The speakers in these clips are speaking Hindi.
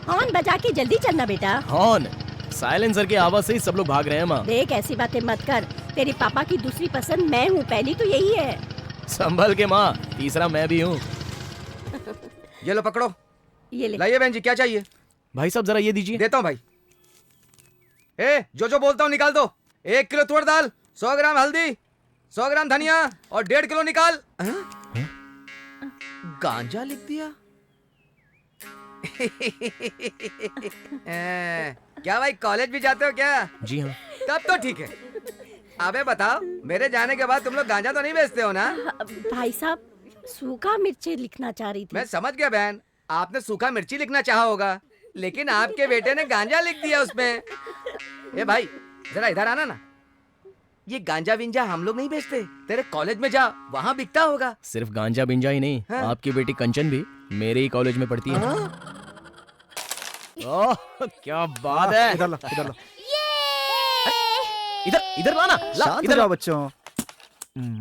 हॉर्न बजा के जल्दी चलना बेटा। हॉर्न? साइलेंसर की आवाज से ही सब लोग भाग रहे हैं माँ। देख ऐसी बातें मत कर, तेरे पापा की दूसरी पसंद मैं हूँ, पहली तो यही है। संभल के माँ, तीसरा मैं भी हूँ। ये लो पकड़ो। ये ले। लाइए बहन जी, क्या चाहिए? भाई साहब जरा ये दीजिए। देता हूँ भाई। जो बोलता हूँ निकाल दो। 1 किलो तुअर दाल, 100 ग्राम हल्दी, 100 ग्राम धनिया और 1.5 किलो निकाल। गांजा लिख दिया। क्या भाई कॉलेज भी जाते हो क्या? जी हाँ। तब तो ठीक है। अबे बताओ, मेरे जाने के बाद तुम लोग गांजा तो नहीं बेचते हो ना? भाई साहब सूखा मिर्ची लिखना चाह रही थी। मैं समझ गया बहन, आपने सूखा मिर्ची लिखना चाहा होगा, लेकिन आपके बेटे ने गांजा लिख दिया उसमें। ए भाई जरा इधर आना ना। ये गांजा विंजा हम लोग नहीं बेचते, तेरे कॉलेज में जा, वहाँ बिकता होगा। सिर्फ गांजा बिंजा ही नहीं, हाँ? आपकी बेटी कंचन भी मेरे ही कॉलेज में पढ़ती है। ओह क्या बात है। इधर ला, इधर ला। इधर इधर लाना ला, शांत हो इधर जाओ बच्चों।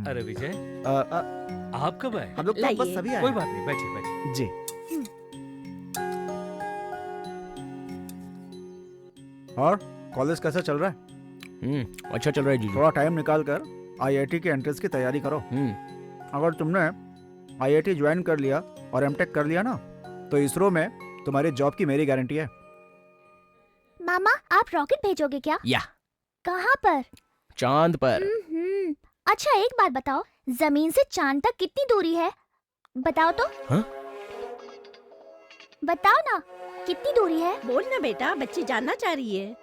अरे विजय, आप कब आए? हम लोग तो लाइए। बस सभी आए कोई हैं। बात नहीं, बैठिए बैठिए। जी। और कॉलेज कैसा चल रहा है? अच्छा चल रहा है जीजू। थोड़ा टाइम निकाल कर आईआईटी के एंट्रेंस की तैयारी करो। अगर तुमने आईआईटी ज्वाइन कर लिया और एमटेक कर लिया ना, तो इसरो में तुम्हारी जॉब की मेरी गारंटी है। मामा आप रॉकेट भेजोगे क्या? या कहाँ पर? चांद पर। अच्छा एक बात बताओ, जमीन से चांद तक कितनी दूरी है? बताओ तो। हाँ? बताओ ना कितनी दूरी है? बोल ना बेटा, बच्ची जानना चाह रही है।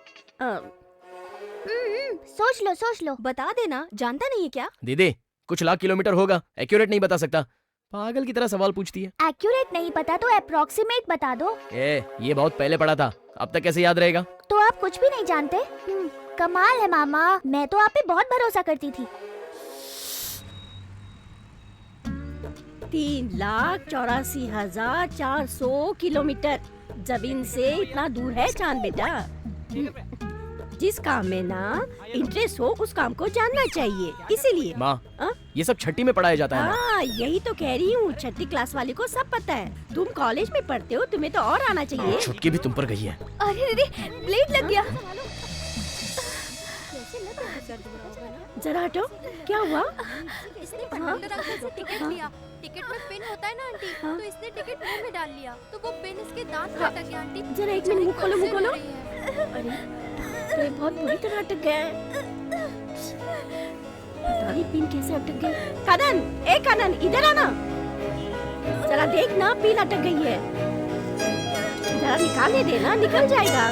सोच लो बता देना। जानता नहीं है क्या? दीदी कुछ लाख किलोमीटर होगा, एक्यूरेट नहीं बता सकता। पागल की तरह सवाल पूछती है। एक्यूरेट नहीं पता तो अप्रोक्सीमेट बता दो। ये बहुत पहले पढ़ा था, अब तक कैसे याद रहेगा? तो आप कुछ भी नहीं जानते? कमाल है मामा, मैं तो आप पे बहुत भरोसा करती थी। 3,84,400 किलोमीटर जमीन से इतना दूर है चांद बेटा। जिस काम में ना इंटरेस्ट हो उस काम को जानना चाहिए, इसीलिए। माँ ये सब छठी में पढ़ाया जाता है ना? हाँ यही तो कह रही हूँ, छठी क्लास वाले को सब पता है। तुम कॉलेज में पढ़ते हो, तुम्हें तो और आना चाहिए। छुटकी भी तुम पर गई है। अरे दीदी ब्लेड लग गया। जरा हटो, क्या हुआ? इसने कंडक्टर अंकल से टिकट लिया। टिकट में पिन होता है ना आंटी, तो इसने टिकट मुंह में डाल लिया, तो वो पिन इसके दांत में अटक गया आंटी। जरा एक मिनट मुंह खोलो, मुंह खोलो। अरे तो ये बहुत बुरी तरह अटक गया है। पता नहीं पिन कैसे अटक गई। कनन, ए कनन इधर आना। जरा देख ना, पिन अटक गई है। जरा निकालने देना, निकल जाएगा।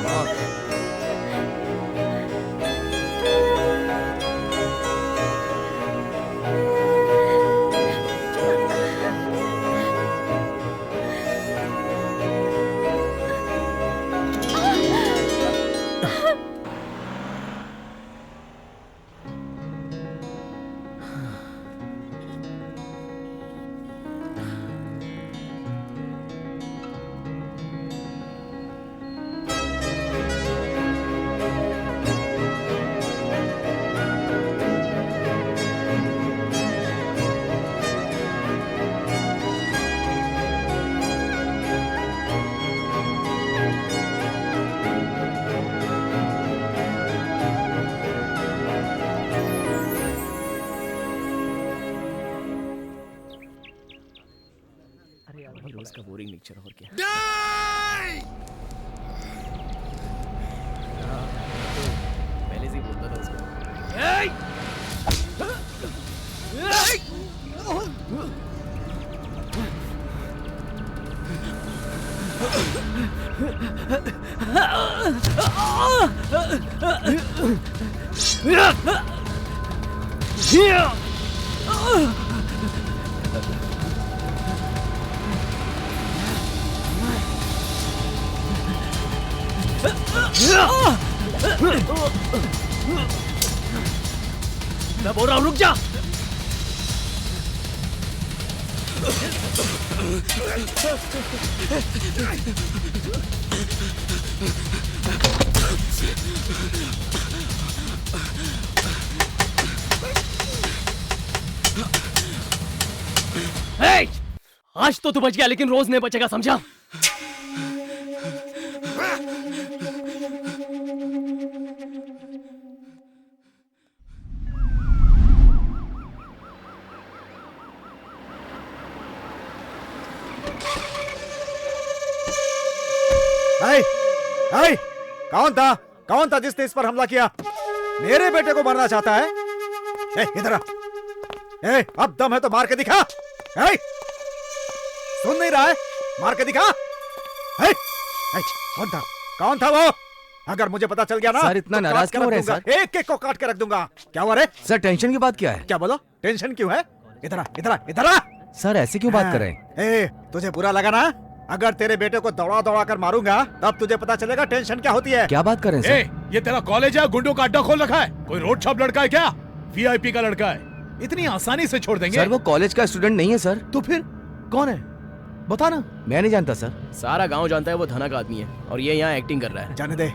रोज का बोरिंग लेक्चर और क्या। पहले से ही बोलता था उसको। मैं बोल रहा हूँ रुक जा। आज तो तू बच गया, लेकिन रोज नहीं बचेगा, समझा? ऐ, कौन था जिसने इस पर हमला किया? मेरे बेटे को मारना चाहता है? इधर आ। अब दम है तो मार के दिखा। सुन नहीं रहा है? मार के दिखा। कौन था वो? अगर मुझे पता चल गया ना सर, इतना तो नाराज काट के क्यों हो रख रहे हैं, दूंगा। एक एक को काट के रख दूंगा। क्या हुआ रे? सर टेंशन की बात क्या है? क्या बोलो? टेंशन क्यों है? इधर आ। सर ऐसे क्यों बात कर रहे हैं? तुझे बुरा लगा ना? अगर तेरे बेटे को दौड़ा दौड़ा कर मारूंगा तब तुझे पता चलेगा टेंशन क्या होती है। क्या बात कर रहे हैं सर? ये तेरा कॉलेज है? गुंडों का अड्डा खोल रखा है? कोई रोड छाप लड़का है क्या? वीआईपी का लड़का है? इतनी आसानी से छोड़ देंगे? सर वो कॉलेज का स्टूडेंट नहीं है सर। तो फिर कौन है? बता ना। मैं नहीं जानता सर। सारा गांव जानता है वो धना का आदमी है और ये यहाँ एक्टिंग कर रहा है। जाने दे,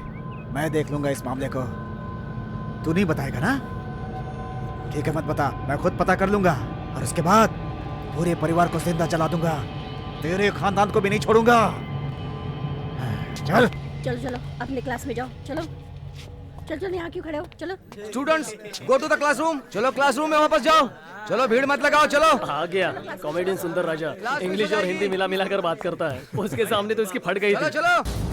मैं देख लूंगा इस मामले को। तू नहीं बताएगा ना? ठीक है, मत बता, मैं खुद पता कर लूंगा और उसके बाद पूरे परिवार को जिंदा जला दूंगा। तेरे खानदान को भी नहीं छोड़ूंगा। चल चलो चलो अपने क्लास में जाओ। चलो चल चल, यहाँ क्यों खड़े हो? चलो। Students go to the classroom. चलो क्लासरूम में वापस जाओ। चलो भीड़ मत लगाओ, चलो। आ गया कॉमेडियन सुंदर राजा, इंग्लिश और हिंदी मिला मिला कर बात करता है। उसके सामने तो इसकी फट गई चलो थी। चलो।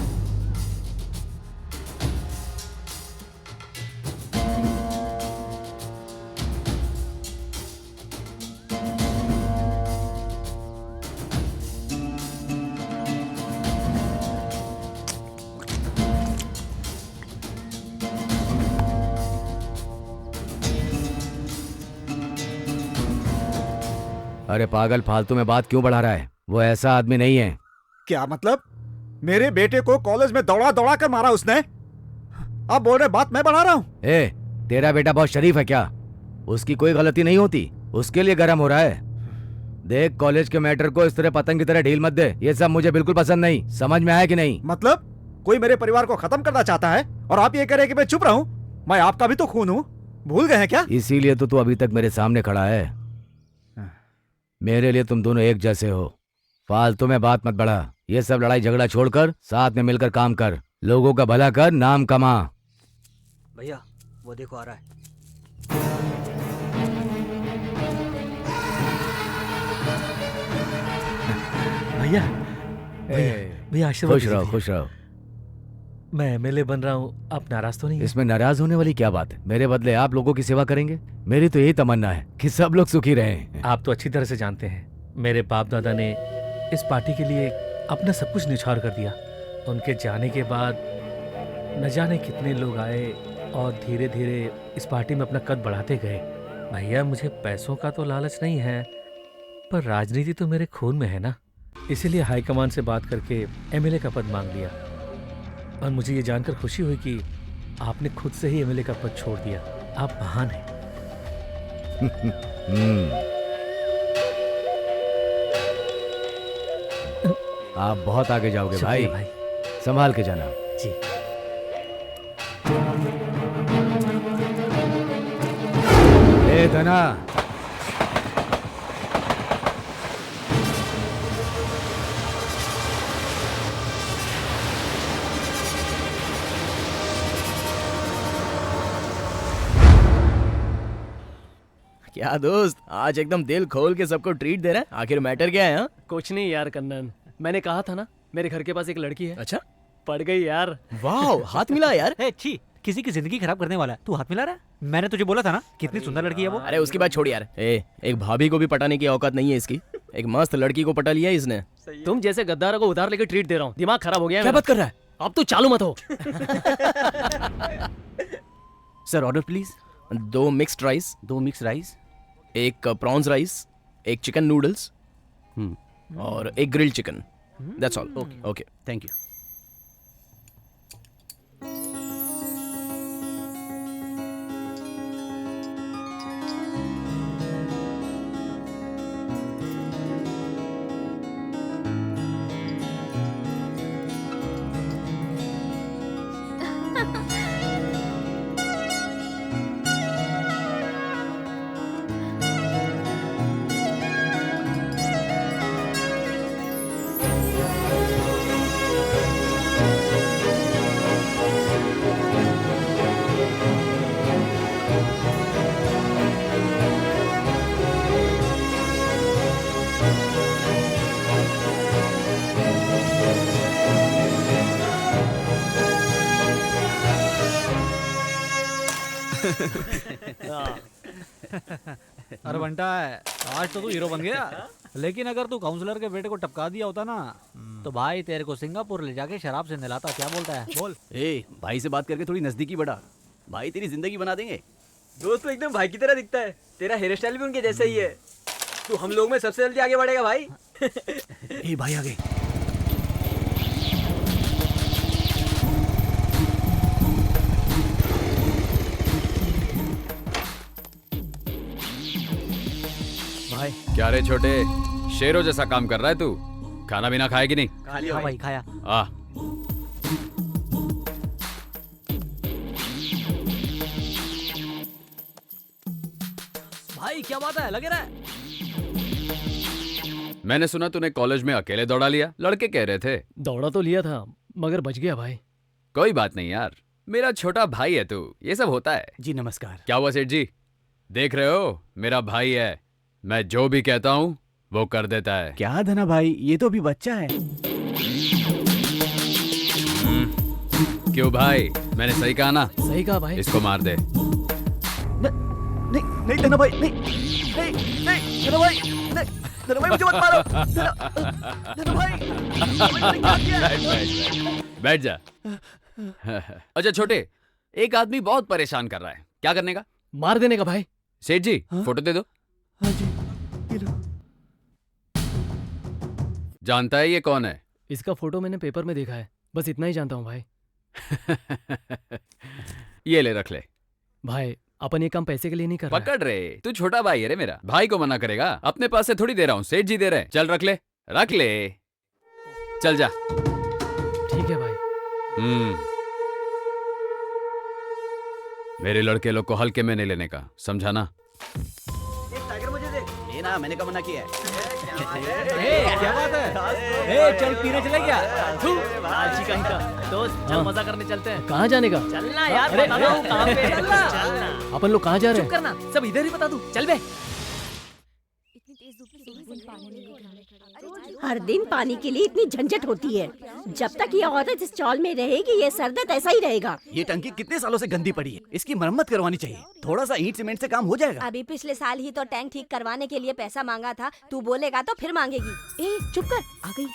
अरे पागल, फालतू में बात क्यों बढ़ा रहा है? वो ऐसा आदमी नहीं है। क्या मतलब? मेरे बेटे को कॉलेज में दौड़ा दौड़ा कर मारा उसने? अब बोल रहे बात मैं बढ़ा रहा हूँ? तेरा बेटा बहुत शरीफ है क्या? उसकी कोई गलती नहीं होती, उसके लिए गर्म हो रहा है। देख, कॉलेज के मैटर को इस तरह पतंग की तरह ढील मत दे। ये सब मुझे बिल्कुल पसंद नहीं। समझ में आया कि नहीं? मतलब कोई मेरे परिवार को खत्म करना चाहता है और आप ये कह रहे हैं कि मैं चुप रहूं? मैं आपका भी तो खून हूँ, भूल गए हैं क्या? इसीलिए तो तू अभी तक मेरे सामने खड़ा है। मेरे लिए तुम दोनों एक जैसे हो। फालतू में बात मत बढ़ा। ये सब लड़ाई झगड़ा छोड़कर साथ में मिलकर काम कर। लोगों का भला कर, नाम कमा। भैया वो देखो आ रहा है। भैया भैया आशीर्वाद खुश रहो, दीजिए। खुश रहो। मैं एमएलए बन रहा हूँ, आप नाराज तो नहीं है? इसमें नाराज होने वाली क्या बात है? मेरे बदले आप लोगों की सेवा करेंगे। मेरी तो यही तमन्ना है कि सब लोग सुखी रहें। आप तो अच्छी तरह से जानते हैं, मेरे बाप दादा ने इस पार्टी के लिए अपना सब कुछ निछावर कर दिया। उनके जाने के बाद न जाने कितने लोग आए और धीरे धीरे इस पार्टी में अपना कद बढ़ाते गए। भैया मुझे पैसों का तो लालच नहीं है, पर राजनीति तो मेरे खून में है ना। इसीलिए हाईकमान से बात करके एमएलए का पद मांग लिया और मुझे ये जानकर खुशी हुई कि आपने खुद से ही एमएलए का पद छोड़ दिया। आप महान हैं। आप बहुत आगे जाओगे भाई। शुक्रिया भाई। संभाल के जाना। जी। ए धना, क्या दोस्त, आज एकदम दिल खोल के सबको ट्रीट दे रहा है। आखिर मैटर क्या है? हाँ? कुछ नहीं यार कन्नन, मैंने कहा था ना मेरे घर के पास एक लड़की है। अच्छा, पड़ गई यार। वाह, हाथ मिला यार। छी, किसी की जिंदगी खराब करने वाला है तू हाथ मिला रहा है? मैंने तुझे बोला था ना कितनी सुंदर लड़की है वो। अरे उसकी बात छोड़ यार। एक भाभी को भी पटाने की औकात नहीं है इसकी। एक मस्त लड़की को पटा लिया इसने। तुम जैसे गद्दारों को उधार लेकर ट्रीट दे रहा हूँ, दिमाग खराब हो गया है क्या मेरा। बात कर रहा है? अब तो चालू मत हो। Sir order please. 2 mixed rice, 2 mix rice, 1 prawns rice, 1 chicken noodles और 1 grilled chicken. That's all. Okay, thank you. अरे बंटा आज तो तू हीरो बन गया, लेकिन अगर तू काउंसलर के बेटे को टपका दिया होता ना तो भाई तेरे को सिंगापुर ले जाके शराब से नहलाता। क्या बोलता है बोल। ए भाई से बात करके थोड़ी नजदीकी बढ़ा, भाई तेरी जिंदगी बना देंगे। दोस्त तो एकदम भाई की तरह दिखता है, तेरा हेयर स्टाइल भी उनके जैसा ही है। तू हम लोग में सबसे जल्दी आगे बढ़ेगा भाई। ए भाई आगे। भाई क्या रे छोटे, शेरों जैसा काम कर रहा है तू? खाना पीना खाया कि नहीं? खा लिया हाँ भाई खाया। आ भाई क्या बात है, लगे रहा है। मैंने सुना तूने कॉलेज में अकेले दौड़ा लिया, लड़के कह रहे थे। दौड़ा तो लिया था मगर बच गया भाई। कोई बात नहीं यार, मेरा छोटा भाई है तू, ये सब होता है। जी नमस्कार। क्या हुआ सेठ जी? देख रहे हो, मेरा भाई है, मैं जो भी कहता हूँ वो कर देता है। क्या धना भाई, ये तो अभी बच्चा है। क्यों भाई, मैंने सही कहा ना? सही कहा भाई। इसको मार दे। नहीं नहीं धना भाई, नहीं नहीं नहीं धना भाई, नहीं धना भाई मुझे मत मारो। धना भाई बैठ जा। अच्छा छोटे, एक आदमी बहुत परेशान कर रहा है, क्या करने का? मार देने का भाई। सेठ जी फोटो दे दो। हाँ जी ये लो। जानता है ये कौन है? इसका फोटो मैंने पेपर में देखा है, बस इतना ही जानता हूँ भाई। ये ले, रख ले। भाई अपन ये काम पैसे के लिए नहीं कर रहा है। पकड़ रे, तू छोटा भाई है रे मेरा, भाई को मना करेगा? अपने पास से थोड़ी दे रहा हूँ, सेठ जी दे रहे हैं। चल रख ले, रख ले, चल जा। ठीक है भाई। मेरे लड़के लोग को हल्के में नहीं लेने का, समझा ना? टाइगर मुझे दे। ये ना मैंने कब मना किया है। क्या बात है, चल पीने चले क्या? लालची कहीं का। दोस्त चल मजा करने चलते हैं। कहाँ जाने का? चलना यार, बता दो कहाँ पे। चलना। अपन लोग कहाँ जा रहे हैं? चुप करना, सब इधर ही बता दूं। चल बे। हर दिन पानी के लिए इतनी झंझट होती है। जब तक ये औरत इस चौल में रहेगी ये सरदर्द ऐसा ही रहेगा। ये टंकी कितने सालों से गंदी पड़ी है, इसकी मरम्मत करवानी चाहिए। थोड़ा सा ईंट सीमेंट से काम हो जाएगा। अभी पिछले साल ही तो टैंक ठीक करवाने के लिए पैसा मांगा था, तू बोलेगा तो फिर मांगेगी। ए चुप कर, आ गई।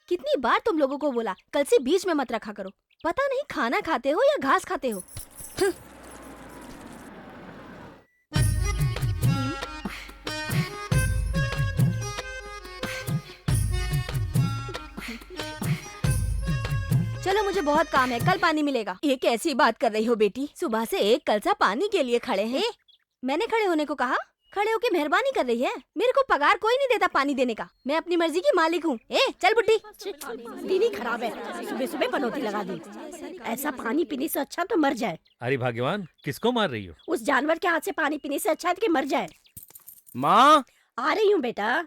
कितनी बार तुम लोगों को बोला कल से बीच में मत रखा करो। पता नहीं खाना खाते हो या घास खाते हो। चलो मुझे बहुत काम है, कल पानी मिलेगा। ये कैसी बात कर रही हो बेटी, सुबह से एक कलसा पानी के लिए खड़े हैं। मैंने खड़े होने को कहा? खड़े होके मेहरबानी कर रही है। मेरे को पगार कोई नहीं देता पानी देने का, मैं अपनी मर्जी की मालिक हूँ। चल बुड्ढी। दीदी खराब है, सुबह सुबह बनौती लगा दी। ऐसा पानी पीने से अच्छा तो मर जाए। अरे भाग्यवान, किसको मार रही हो? उस जानवर के हाथ से पानी पीने से अच्छा है कि मर जाए। माँ आ रही हूँ बेटा।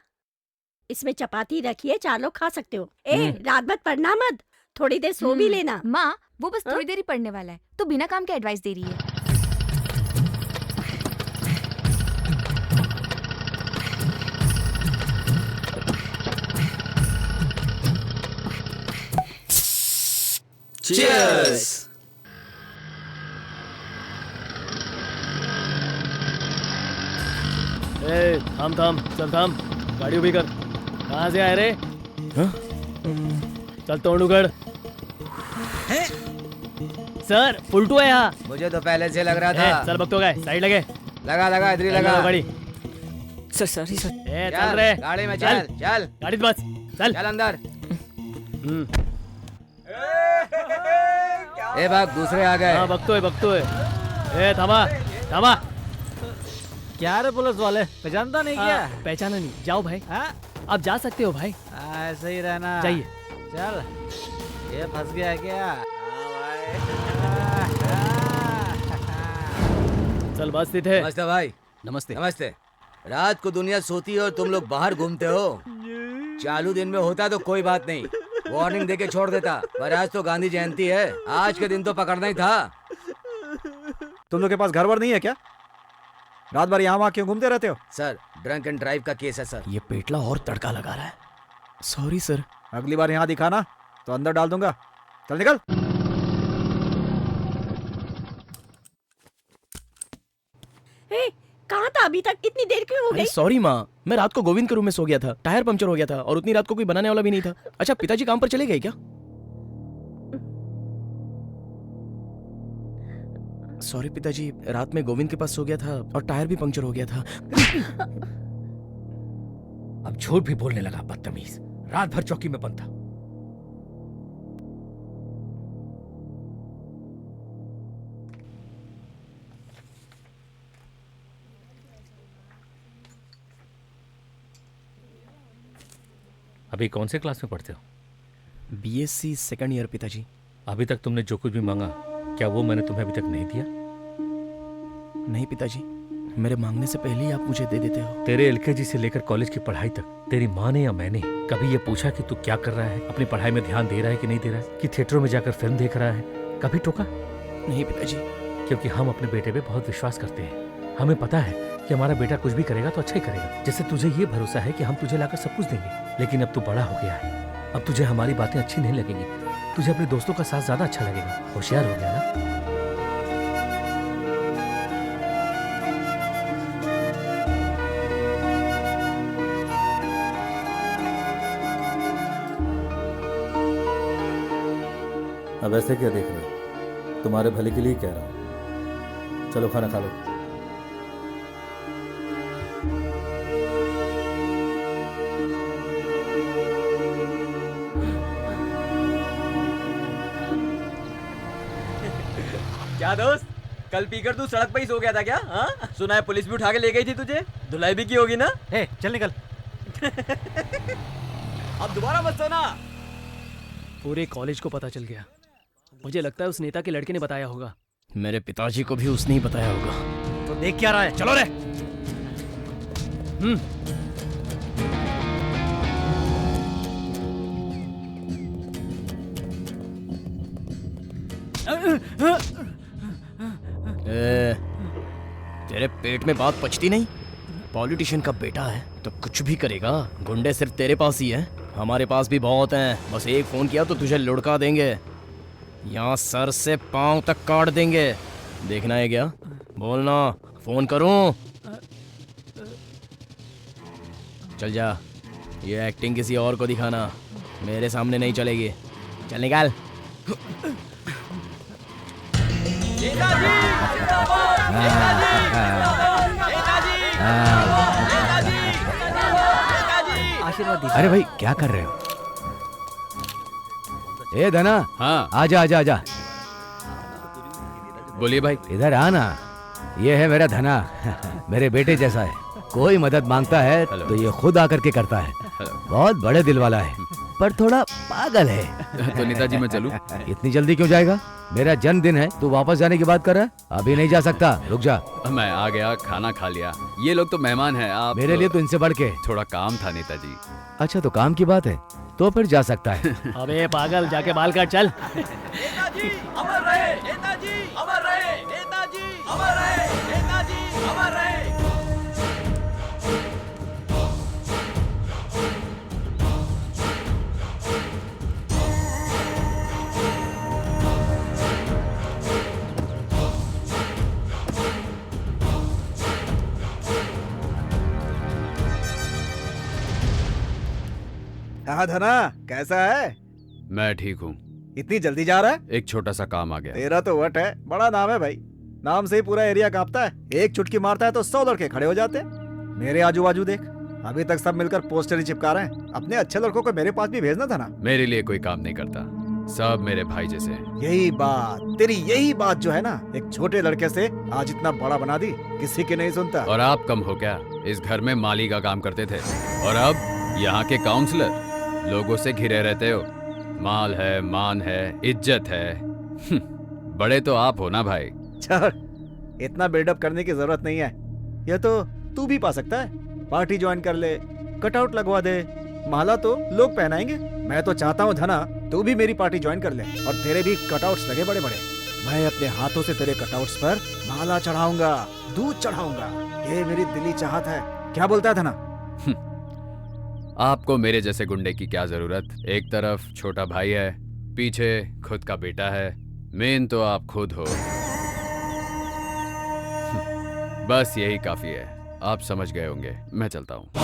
इसमें चपाती रखिए, 4 लोग खा सकते हो। रात भर पढ़ना मत, थोड़ी देर सो भी लेना। माँ वो बस थोड़ी देर ही पढ़ने वाला है, तो बिना काम के एडवाइस दे रही है। Cheers! थाम थाम, चल थाम, गाड़ी उभी कर। कहाँ से आए रे? चल तोड़ उगड़। सर उल्टू है यहाँ। मुझे तो पहले से लग रहा था। सर बकतो गए, साइड लगे। लगा इधर ही लगा गाड़ी। Sir sorry sir. चल रे गाड़ी में चल। गाड़ी बस चल अंदर। ए भाग, दूसरे आ गए। हाँ बकतो है। थामा। क्या रे पुलिस वाले, पहचानता नहीं क्या? पहचाना नहीं, जाओ भाई। आप जा सकते हो भाई। ऐसे ही रहना। जाइए। चल, ये फंस गया क्या? चल बस स्थित है। नमस्ते भाई। नमस्ते। रात को दुनिया सोती है और तुम लोग बाहर घूमते हो। चालू दिन में होता तो कोई बात नहीं, वार्निंग देके छोड़ देता, पर आज तो गांधी जयंती है, आज के दिन तो पकड़ना ही था। तुम लोग के पास घर वर नहीं है क्या? रात भर यहाँ वहाँ क्यों घूमते रहते हो? सर ड्रंक एंड ड्राइव का केस है सर। ये पेटला और तड़का लगा रहा है। Sorry sir. अगली बार यहाँ दिखाना तो अंदर डाल दूंगा। चल निकल। कहाँ था अभी तक? इतनी देर क्यों हो गई? सॉरी माँ, मैं रात को गोविंद के रूम में सो गया था, टायर पंक्चर हो गया था और उतनी रात को कोई बनाने वाला भी नहीं था। अच्छा पिताजी काम पर चले गए क्या? सॉरी पिताजी, रात में गोविंद के पास सो गया था और टायर भी पंक्चर हो गया था। अब झूठ भी बोलने लगा बदतमीज। रात भर चौकी में बंद था। अभी कौन से क्लास में पढ़ते हो? BSc सेकंड ईयर पिताजी। अभी तक तुमने जो कुछ भी मांगा, क्या वो मैंने तुम्हें अभी तक नहीं दिया? नहीं पिताजी, मेरे मांगने से पहले ही आप मुझे दे देते हो। तेरे LKG से लेकर कॉलेज की पढ़ाई तक तेरी माँ ने या मैंने कभी ये पूछा कि तू क्या कर रहा है, अपनी पढ़ाई में ध्यान दे रहा है कि नहीं दे रहा है, कि थिएटरों में जाकर फिल्म देख रहा है? कभी टोका? नहीं पिताजी। क्योंकि हम अपने बेटे पे बहुत विश्वास करते हैं। हमें पता है कि हमारा बेटा कुछ भी करेगा तो अच्छा ही करेगा। जैसे तुझे ये भरोसा है कि हम तुझे लाकर सब कुछ देंगे। लेकिन अब तू बड़ा हो गया है, अब तुझे हमारी बातें अच्छी नहीं लगेंगी, तुझे अपने दोस्तों का साथ ज्यादा अच्छा लगेगा। होशियार हो गया ना? अब ऐसे क्या देख रहे हो? तुम्हारे भले के लिए कह रहा हूँ। चलो खाना खा लो। क्या दोस्त, कल पीकर तू सड़क पे ही सो गया था क्या? हाँ, सुना है पुलिस भी उठा के ले गई थी तुझे, धुलाई भी की होगी ना? ए, चल निकल। अब दोबारा मत सोना। पूरे कॉलेज को पता चल गया। मुझे लगता है उस नेता के लड़के ने बताया होगा। मेरे पिताजी को भी उसने ही बताया होगा। तो देख क्या रहा है? चलो रे। तेरे पेट में बात पचती नहीं? पॉलिटिशियन का बेटा है तो कुछ भी करेगा। गुंडे सिर्फ तेरे पास ही है, हमारे पास भी बहुत हैं। बस एक फोन किया तो तुझे लुढ़का देंगे, यहाँ सर से पांव तक काट देंगे। देखना है क्या? बोलना, फोन करूं? चल जा, ये एक्टिंग किसी और को दिखाना, मेरे सामने नहीं चलेगी। चल निकाल। अरे भाई क्या कर रहे हो? ए धना। हाँ आजा आजा आजा। बोलिए भाई। इधर आना, ये है मेरा धना। मेरे बेटे जैसा है, कोई मदद मांगता है तो ये खुद आकर के करता है। बहुत बड़े दिल वाला है, पर थोड़ा पागल है। तो नेताजी मैं चलूं? इतनी जल्दी क्यों जाएगा? मेरा जन्मदिन है, तू वापस जाने की बात कर रहा है? अभी नहीं जा सकता, रुक जा। मैं आ गया, खाना खा लिया। ये लोग तो मेहमान हैं। आप मेरे लिए तो इनसे बढ़ के। थोड़ा काम था नेताजी। अच्छा तो काम की बात है तो फिर जा सकता है। अबे पागल, जाके बाल काट चल। नेताजी अमर रहे, नेताजी अमर रहे, नेताजी अमर रहे, नेताजी अमर रहे। हाँ धना, कैसा है? मैं ठीक हूँ। इतनी जल्दी जा रहा है? एक छोटा सा काम आ गया। तेरा तो वट है, बड़ा नाम है भाई। नाम से ही पूरा एरिया कांपता है। एक चुटकी मारता है तो 100 लड़के खड़े हो जाते हैं। मेरे आजू बाजू देख, अभी तक सब मिलकर पोस्टर ही चिपका रहे हैं। अपने अच्छे लड़कों को मेरे पास भी भेजना था ना। मेरे लिए कोई काम नहीं करता, सब मेरे भाई जैसे हैं। यही बात, तेरी यही बात जो है ना, एक छोटे लड़के से आज इतना बड़ा बना दी, किसी की नहीं सुनता। और आप कम हो क्या? इस घर में माली का काम करते थे और अब यहाँ के काउंसलर। लोगों से घिरे रहते हो। माल है, मान है, इज्जत है। बड़े तो आप हो ना भाई। छोड़, इतना बिल्डअप करने की जरूरत नहीं है। यह तो तू भी पा सकता है। पार्टी ज्वाइन कर ले, कटआउट लगवा दे, माला तो लोग पहनाएंगे। मैं तो चाहता हूँ धना, तू भी मेरी पार्टी ज्वाइन कर ले और तेरे भी कटआउट्स लगे बड़े बड़े। मैं अपने हाथों से तेरे कटआउट्स पर माला चढ़ाऊंगा, दूध चढ़ाऊंगा। ये मेरी दिली चाहत है। क्या बोलता है धना? आपको मेरे जैसे गुंडे की क्या जरूरत? एक तरफ छोटा भाई है, पीछे खुद का बेटा है, मेन तो आप खुद हो। बस यही काफी है। आप समझ गए होंगे। मैं चलता हूं।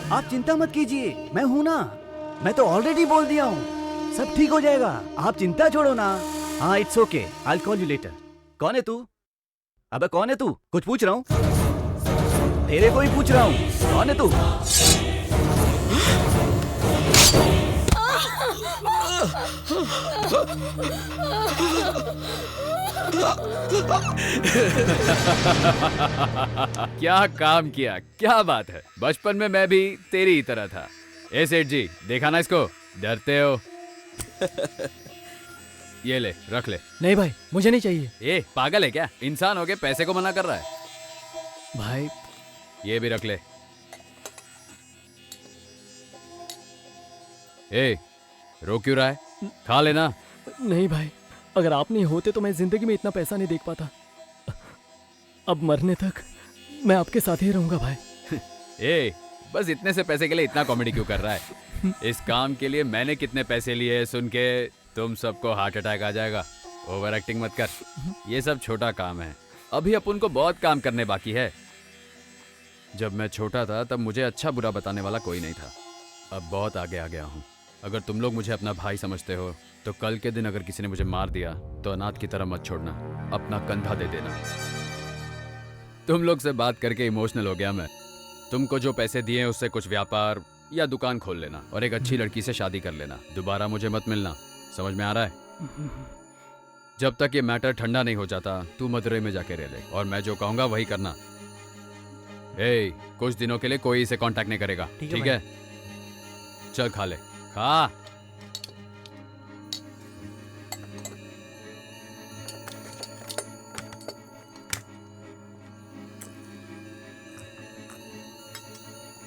आप चिंता मत कीजिए, मैं हूं ना। मैं तो ऑलरेडी बोल दिया हूँ, सब ठीक हो जाएगा। आप चिंता छोड़ो ना। हाँ, it's okay, I will call you later. कौन है तू? अबे कौन है तू? कुछ पूछ रहा हूँ, तेरे को ही पूछ रहा हूँ। कौन है तू? क्या काम किया, क्या बात है। बचपन में मैं भी तेरी ही तरह था। ए सेठ जी, देखा ना इसको, डरते हो। ये ले, रख ले। नहीं भाई, मुझे नहीं चाहिए। ए, पागल है क्या? इंसान हो के पैसे को मना कर रहा है। भाई ये भी रख ले। ए, रो क्यों रहा है? खा लेना। नहीं भाई, अगर आप नहीं होते तो मैं जिंदगी में इतना पैसा नहीं देख पाता। अब मरने तक मैं आपके साथ ही रहूंगा भाई। ए, बस इतने से पैसे के लिए इतना कॉमेडी क्यों कर रहा है? इस काम के लिए मैंने कितने पैसे लिए सुन के तुम सबको हार्ट अटैक आ जाएगा। ओवर एक्टिंग मत कर। ये सब छोटा काम है, अभी अपन को बहुत काम करने बाकी है। जब मैं छोटा था तब मुझे अच्छा बुरा बताने वाला कोई नहीं था। अब बहुत आगे आ गया हूँ। अगर तुम लोग मुझे अपना भाई समझते हो तो कल के दिन अगर किसी ने मुझे मार दिया तो अनाथ की तरह मत छोड़ना, अपना कंधा दे देना। तुम लोग से बात करके इमोशनल हो गया मैं। तुमको जो पैसे दिए उससे कुछ व्यापार या दुकान खोल लेना और एक अच्छी लड़की से शादी कर लेना। दोबारा मुझे मत मिलना, समझ में आ रहा है? जब तक ये मैटर ठंडा नहीं हो जाता तू मदुरई में जाके रह ले और मैं जो कहूंगा वही करना। ए, कुछ दिनों के लिए कोई इसे कांटेक्ट नहीं करेगा, ठीक है? चल खा ले, खा।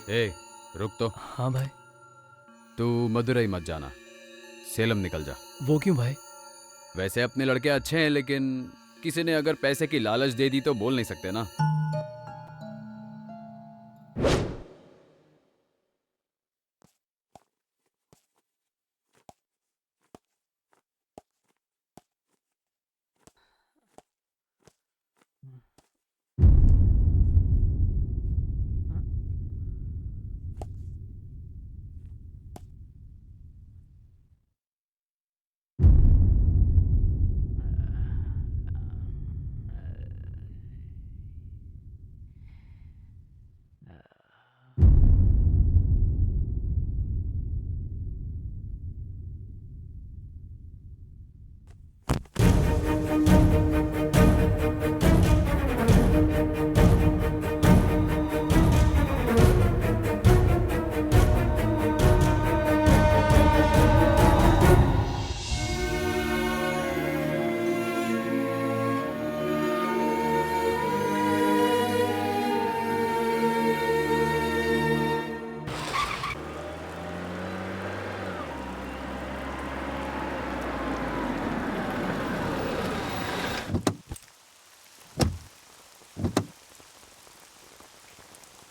ए, रुक तो। हाँ भाई। तू मदुरई मत जाना, सेलम निकल जा। वो क्यों भाई? वैसे अपने लड़के अच्छे हैं, लेकिन किसी ने अगर पैसे की लालच दे दी तो बोल नहीं सकते ना।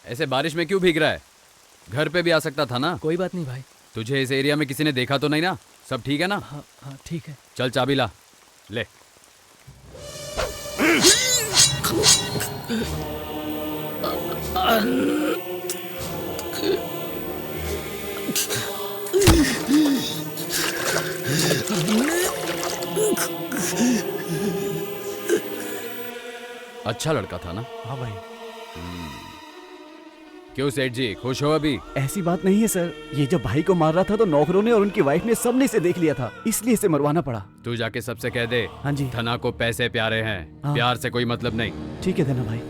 ऐसे बारिश में क्यों भीग रहा है? घर पे भी आ सकता था ना। कोई बात नहीं भाई। तुझे इस एरिया में किसी ने देखा तो नहीं ना? सब ठीक है ना? हाँ हाँ ठीक है। चल चाबी ला, ले। अच्छा लड़का था ना? हाँ भाई। क्यों सेठ जी, खुश हो अभी? ऐसी बात नहीं है सर, ये जब भाई को मार रहा था तो नौकरों ने और उनकी वाइफ ने सबने इसे देख लिया था, इसलिए इसे मरवाना पड़ा। तू जाके सबसे कह दे। हाँ जी। धना को पैसे प्यारे हैं, हाँ। प्यार से कोई मतलब नहीं। ठीक है धना भाई।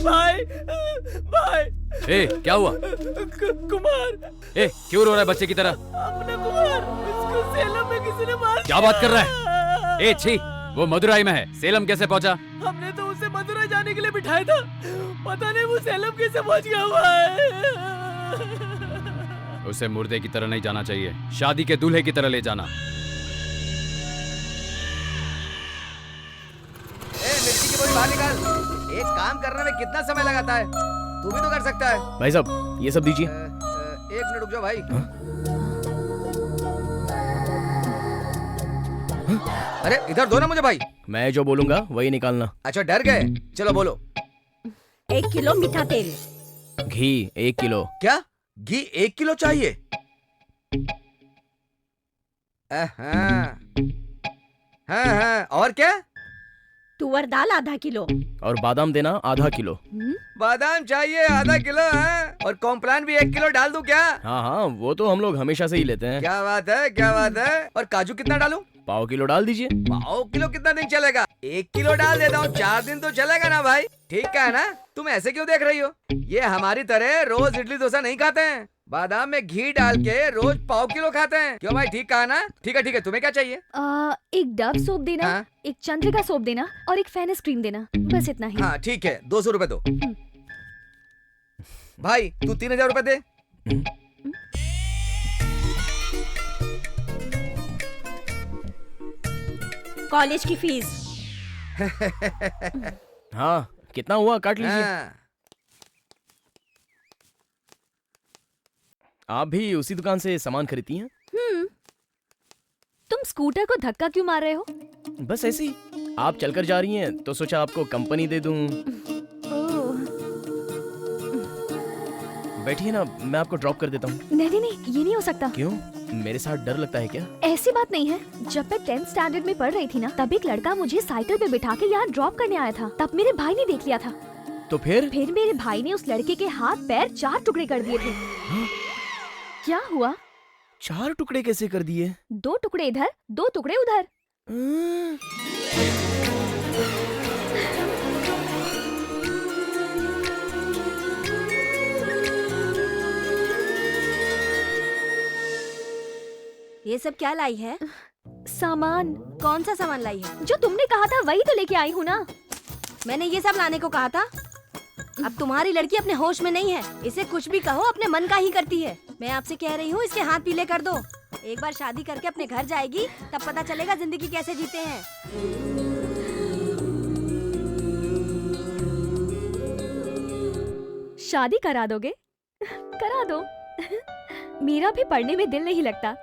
भाई भाई ए क्या हुआ? कुमार। ए क्यों रो रहा है बच्चे की तरह? अपना कुमार, इसको सेलम में किसी ने मार क्या बात कर रहा है? ए छी, वो मदुराई में है, सेलम कैसे पहुंचा? हमने तो उसे मदुरई जाने के लिए बिठाया था, पता नहीं वो सेलम कैसे पहुंच गया हुआ है। उसे मुर्दे की तरह नहीं जाना चाहिए, शादी के दूल्हे की तरह ले जाना। मिर्ची की बोरी बाहर निकाल। एक काम करने में कितना समय लगाता है, तू भी तो कर सकता है। भाई साहब ये सब दीजिए। एक मिनट रुक जाओ भाई। अरे इधर दो ना मुझे भाई। मैं जो बोलूंगा वही निकालना। अच्छा डर गए, चलो बोलो। 1 किलो मीठा तेल। घी 1 किलो। क्या घी 1 किलो चाहिए? हाँ, और क्या? तुअर दाल आधा किलो। और बादाम देना आधा किलो। बादाम चाहिए आधा किलो है, और कॉम्प्लान भी 1 किलो डाल दूं क्या? हाँ हाँ वो तो हम लोग हमेशा से ही लेते हैं। क्या बात है, क्या बात है। और काजू कितना डालूं? पाव किलो डाल दीजिए। पाव किलो कितना दिन चलेगा? 1 किलो डाल देता हूँ, 4 दिन तो चलेगा ना भाई। ठीक है ना? तुम ऐसे क्यों देख रही हो? ये हमारी तरह रोज इडली डोसा नहीं खाते हैं, बादाम में घी डाल के रोज पाव किलो खाते हैं। क्यों भाई, ठीक कहा ना? ठीक है, तुम्हें क्या चाहिए? एक डव सोप देना, हाँ? एक चंद्रिका सोप देना और एक फेनिस क्रीम देना, बस इतना ही। हाँ ठीक है, 200 रुपए दो। भाई तू 3000 रुपए दे। कॉलेज की फीस। हाँ कितना हुआ, काट लीजिए। आप भी उसी दुकान से सामान खरीदती हैं? तुम स्कूटर को धक्का क्यों मार रहे हो? बस ऐसे ही, आप चलकर जा रही हैं तो सोचा आपको कंपनी दे दूं। बैठिए ना, मैं आपको ड्रॉप कर देता हूँ। नहीं, ये नहीं हो सकता। क्यों, मेरे साथ डर लगता है क्या? ऐसी बात नहीं है। जब मैं 10th स्टैंडर्ड में पढ़ रही थी ना, तब एक लड़का मुझे साइकिल पे बिठा के यहाँ ड्रॉप करने आया था। तब मेरे भाई ने देख लिया था। तो फिर मेरे भाई ने उस लड़के के हाथ पैर 4 टुकड़े कर दिए थे। क्या हुआ? 4 टुकड़े कैसे कर दिए? 2 टुकड़े इधर, 2 टुकड़े उधर। ये सब क्या लाई है? सामान। कौन सा सामान लाई है? जो तुमने कहा था वही तो लेके आई हूँ ना। मैंने ये सब लाने को कहा था? अब तुम्हारी लड़की अपने होश में नहीं है, इसे कुछ भी कहो अपने मन का ही करती है। मैं आपसे कह रही हूँ इसके हाथ पीले कर दो। एक बार शादी करके अपने घर जाएगी, तब पता चलेगा जिंदगी कैसे जीते हैं। शादी करा दोगे? करा दो। मेरा भी पढ़ने में दिल नहीं लगता।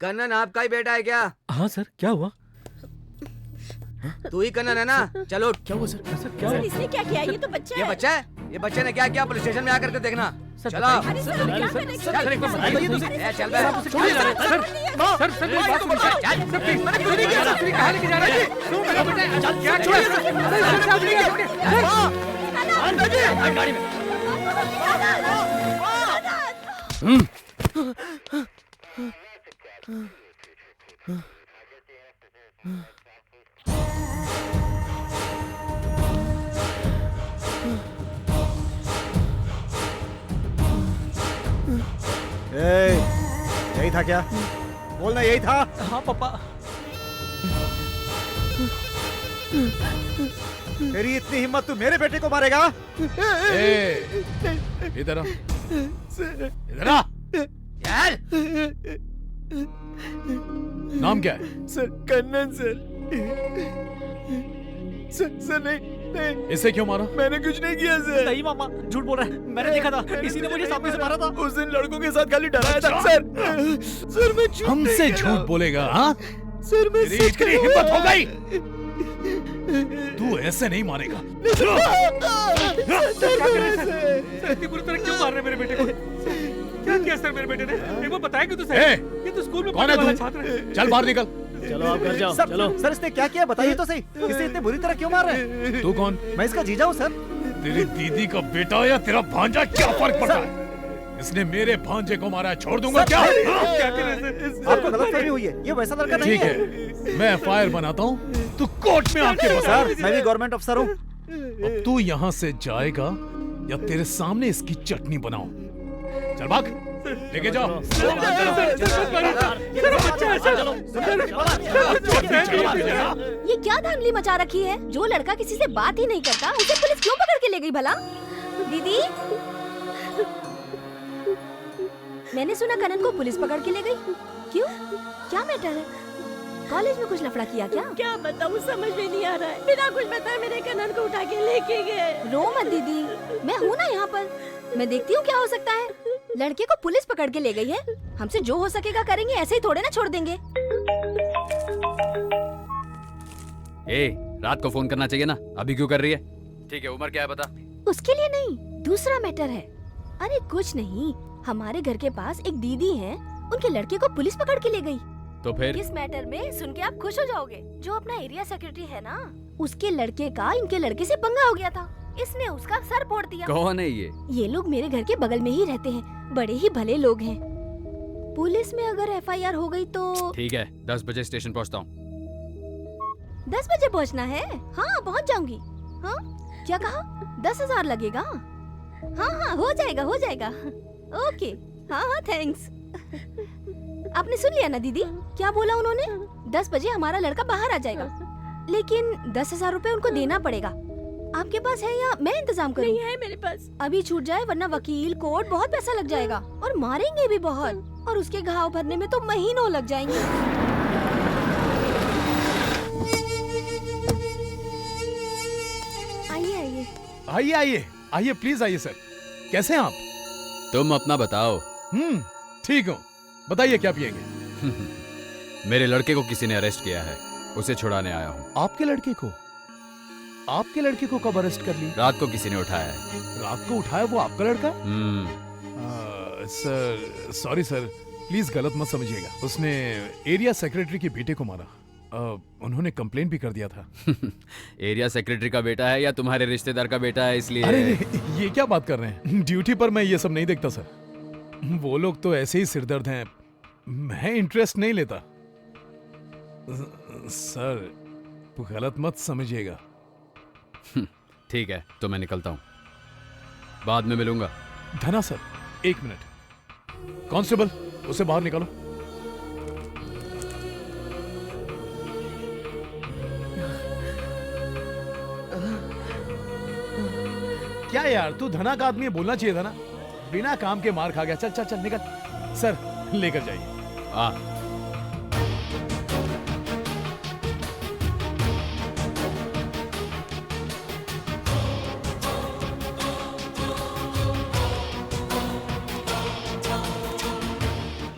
कन्नन आपका ही बेटा है क्या? हाँ सर, क्या हुआ? तू ही कन्नन है ना? चलो। क्या हुआ सर? सर क्या हुआ? इसने क्या किया? ये तो बच्चा ये है। बच्चा है? ये बच्चे ने क्या किया? पुलिस स्टेशन में आकर के देखना। चलो। अरे सर, क्या मैंने किया? चल, चल बे। यही था क्या? बोलना यही था? हाँ पापा। तेरी इतनी हिम्मत, तू मेरे बेटे को मारेगा? इधर आ, इधर आ। नाम क्या है? Sir Kannan sir. सर नहीं, इसे क्यों मारा? मैंने कुछ नहीं किया सर। नहीं मामा, झूठ बोल रहा है, मैंने देखा था, इसी ने मुझे सामने से मारा था। उस दिन लड़कों के साथ खाली डराया था सर। सर मैं हमसे झूठ बोलेगा? हाँ सर मैं तेरी इतनी हिम्मत हो गई? तू ऐसे नहीं मानेगा। सर इतनी बुरी तरह क्यों मार रहे मेरे बेटे को? क्या किया सर मेरे बेटे ने? एक बार बताया कि तू सही? ये तो स्कूल में पढ़ने वाला छात्र है। चल बाहर निकल। चलो आप घर जाओ। चलो सर, इसने क्या किया बताइए तो सही। इसे इतने बुरी तरह क्यों मार रहे हैं? तू कौन? मैं इसका जीजा हूँ सर। तेरी दीदी का बेटा या तेरा भांजा, क्या फर्क पड़ता है? इसने मेरे भांजे को मारा है, छोड़ दूंगा क्या? आपको गलतफहमी हुई है, ये वैसा लड़का नहीं ठीक है, मैं एफआईआर बनाता हूँ, तू कोर्ट में आके बता। सर मैं भी गवर्नमेंट अफसर हूँ। अब तू यहाँ से जाएगा या तेरे सामने इसकी चटनी बनाऊं? चल भाग, लेके जाओ। ये क्या धांधली मचा रखी है? जो लड़का किसी से बात ही नहीं करता उसे पुलिस क्यों पकड़ के ले गई भला? दीदी, मैंने सुना कनन को पुलिस पकड़ के ले गई। क्यों? क्या मैटर है? कॉलेज में कुछ लफड़ा किया क्या? क्या बताऊँ, समझ में नहीं आ रहा है। बिना कुछ बताए मेरे कनन को उठा के लेके गए। रो मत दीदी, मैं हूँ ना यहाँ पर। मैं देखती हूँ क्या हो सकता है। लड़के को पुलिस पकड़ के ले गई है, हमसे जो हो सकेगा करेंगे, ऐसे ही थोड़े ना छोड़ देंगे। रात को फोन करना चाहिए ना, अभी क्यों कर रही है? ठीक है, उम्र क्या है बता? उसके लिए नहीं, दूसरा मैटर है। अरे कुछ नहीं, हमारे घर के पास एक दीदी है, उनके लड़के को पुलिस पकड़ के ले गई। तो फिर इस मैटर में सुन के आप खुश हो जाओगे। जो अपना एरिया सेक्रेटरी है ना, उसके लड़के का इनके लड़के से पंगा हो गया था, इसने उसका सर फोड़ दिया। कौन है ये? ये लोग मेरे घर के बगल में ही रहते हैं, बड़े ही भले लोग हैं। पुलिस में अगर एफआईआर हो गई तो ठीक है, 10 बजे स्टेशन पहुंचता हूँ। 10 बजे पहुंचना है? हाँ पहुंच जाऊंगी। हाँ क्या कहा? 10,000 लगेगा? हाँ हाँ हो जाएगा हो जाएगा। ओके हाँ हाँ थैंक्स। आपने सुन लिया ना दीदी, क्या बोला उन्होंने? 10 बजे हमारा लड़का बाहर आ जाएगा, लेकिन 10,000 रुपए उनको देना पड़ेगा। आपके पास है या मैं इंतजाम करूं? नहीं है मेरे पास। अभी छूट जाए वरना वकील कोर्ट बहुत पैसा लग जाएगा और मारेंगे भी बहुत, और उसके घाव भरने में तो महीनों लग जाएंगे। आइए आइए आइए आइए आइए, प्लीज आइए सर। कैसे हैं आप? तुम अपना बताओ। ठीक हूँ, बताइए क्या पिएंगे? मेरे लड़के को किसी ने अरेस्ट किया है, उसे छुड़ाने आया हूँ। आपके लड़के को? आपके लड़के को कब अरेस्ट कर लिया? रात को किसी ने उठाया है। रात को उठाया? वो आपका लड़का? सर सॉरी सर, प्लीज गलत मत समझिएगा। उसने एरिया सेक्रेटरी के बेटे को मारा। उन्होंने कंप्लेंट भी कर दिया था। एरिया सेक्रेटरी का बेटा है या तुम्हारे रिश्तेदार का बेटा है इसलिए? अरे ये क्या बात कर रहे हैं? ड्यूटी पर मैं ये सब नहीं देखता सर। वो लोग तो ऐसे ही सिरदर्द हैं, मैं इंटरेस्ट नहीं लेता। सर गलत मत समझिएगा। ठीक है, तो मैं निकलता हूँ, बाद में मिलूंगा। धना सर, 1 मिनट। कांस्टेबल, उसे बाहर निकालो। क्या यार, तू धना का आदमी है, बोलना चाहिए था ना। बिना काम के मार खा गया। चल चल चल निकल। सर लेकर जाइए।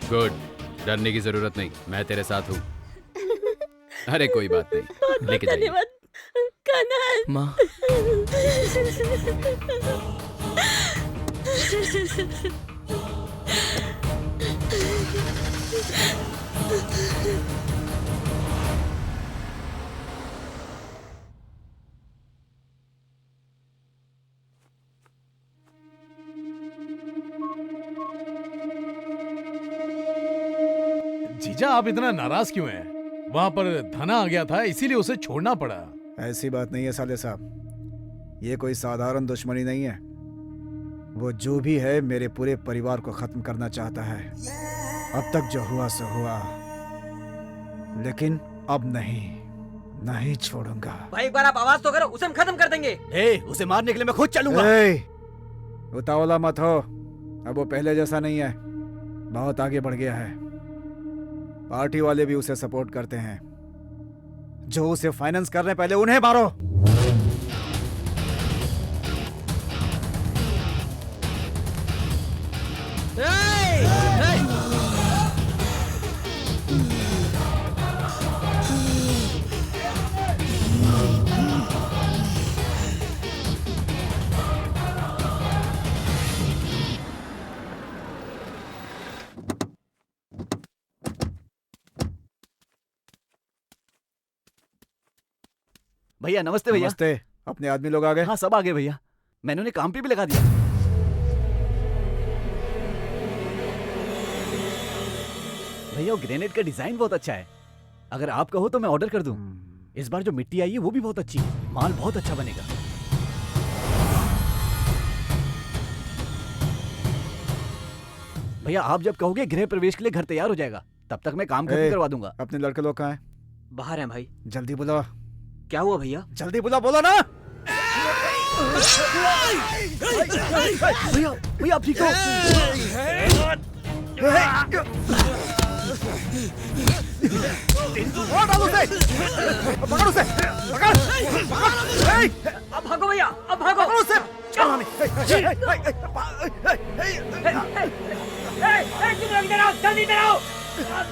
गुड, डरने की जरूरत नहीं, मैं तेरे साथ हूँ। अरे कोई बात नहीं, लेके जाइए। धन्यवाद कनन। माँ जीजा, आप इतना नाराज क्यों हैं? वहां पर धना आ गया था, इसीलिए उसे छोड़ना पड़ा। ऐसी बात नहीं है साले साहब, ये कोई साधारण दुश्मनी नहीं है। वो जो भी है मेरे पूरे परिवार को खत्म करना चाहता है। अब तक जो हुआ सो हुआ, लेकिन अब नहीं छोड़ूंगा। भाई एक बार आप आवाज तो करो, उसे हम खत्म कर देंगे। उसे मारने के लिए मैं खुद चलूंगा। उतावला मत हो, अब वो पहले जैसा नहीं है, बहुत आगे बढ़ गया है। पार्टी वाले भी उसे सपोर्ट करते हैं। जो उसे फाइनेंस कर रहे हैं, पहले उन्हें मारो। भैया नमस्ते भैया। नमस्ते। अपने आदमी लोग आ गए? हाँ सब आ गए भैया, मैंने उन्हें काम पे भी लगा दिया। भैया वो ग्रेनेड का डिजाइन बहुत अच्छा है, अगर आप कहो तो मैं ऑर्डर कर दूं। इस बार जो मिट्टी आई है वो भी बहुत अच्छी है, माल बहुत अच्छा बनेगा। भैया आप जब कहोगे गृह प्रवेश के लिए घर तैयार हो जाएगा, तब तक मैं काम खत्म करवा दूंगा। अपने लड़के लोग कहाँ हैं? बाहर हैं भाई। जल्दी बुलाओ। क्या हुआ भैया? जल्दी बुला, बोलो ना। भैया भैया आप ठीक हो? डालो उसे, पकड़ उसे, पकड़। अब भागो भैया, अब भागो। पकड़ उसे। इधर आओ, जल्दी इधर आओ,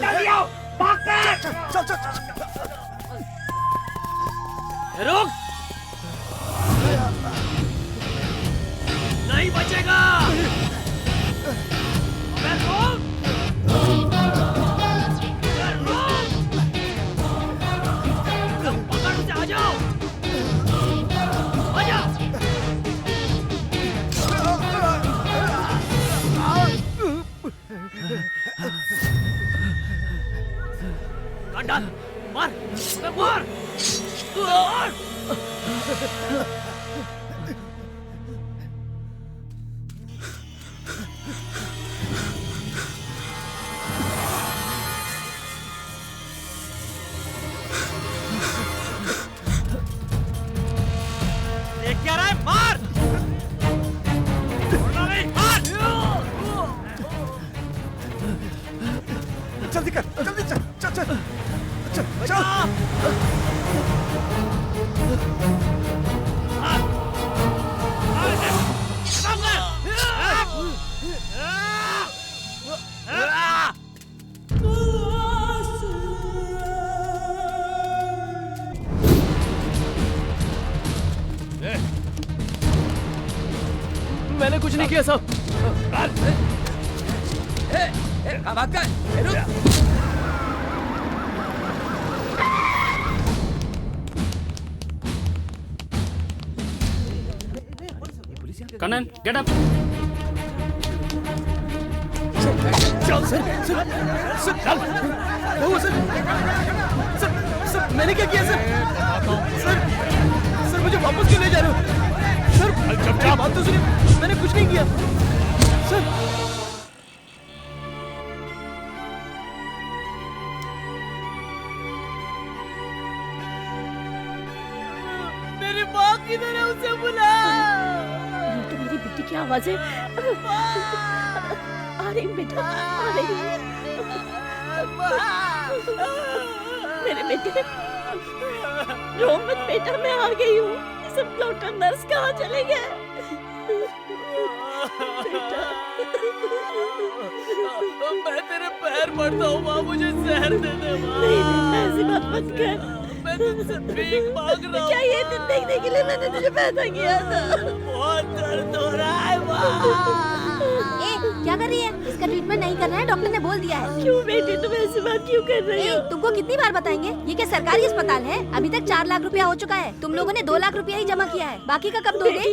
जल्दी आओ, भागते। चल। रुक, नहीं बचेगा। पकड़ से आ जाओ, आ जाओ। डाल, मार, मार। क्या रहा है? मार! जल्दी कर, जल्दी चल। मैंने कुछ नहीं किया साहब। Kanan get up. चल सर, मैंने क्या किया सर, मुझे वापस क्यों ले जा रहे हो सर? मेरी बात तो सुनिए, मैंने कुछ नहीं किया सर। मेरी माँ किधर है, उसे बुला। ये तो मेरी बेटी की आवाज है। आ रही बेटा, आ रही। मेरे बेटे, रो मत बेटा, मैं आ गई हूँ। सब डॉक्टर नर्स कहाँ चले गए? बेटा, मैं तेरे पैर पड़ता हूँ माँ, मुझे जहर दे दे माँ। नहीं बेटा, ऐसी बात मत कर। मैं तुझसे भीख मांग रहा हूँ। क्या ये दिन देखने के लिए मैंने तुझे पैदा किया था? बहुत दर्द हो रहा है माँ। क्या कर रही है? इसका ट्रीटमेंट नहीं करना है, डॉक्टर ने बोल दिया है। क्यों बेटी, तुम ऐसी बात क्यों कर रही हो? तुमको कितनी बार बताएंगे, ये क्या सरकारी अस्पताल है? अभी तक 4 लाख रुपया हो चुका है, तुम लोगों ने 2 लाख रुपया ही जमा किया है, बाकी का कब दोगे?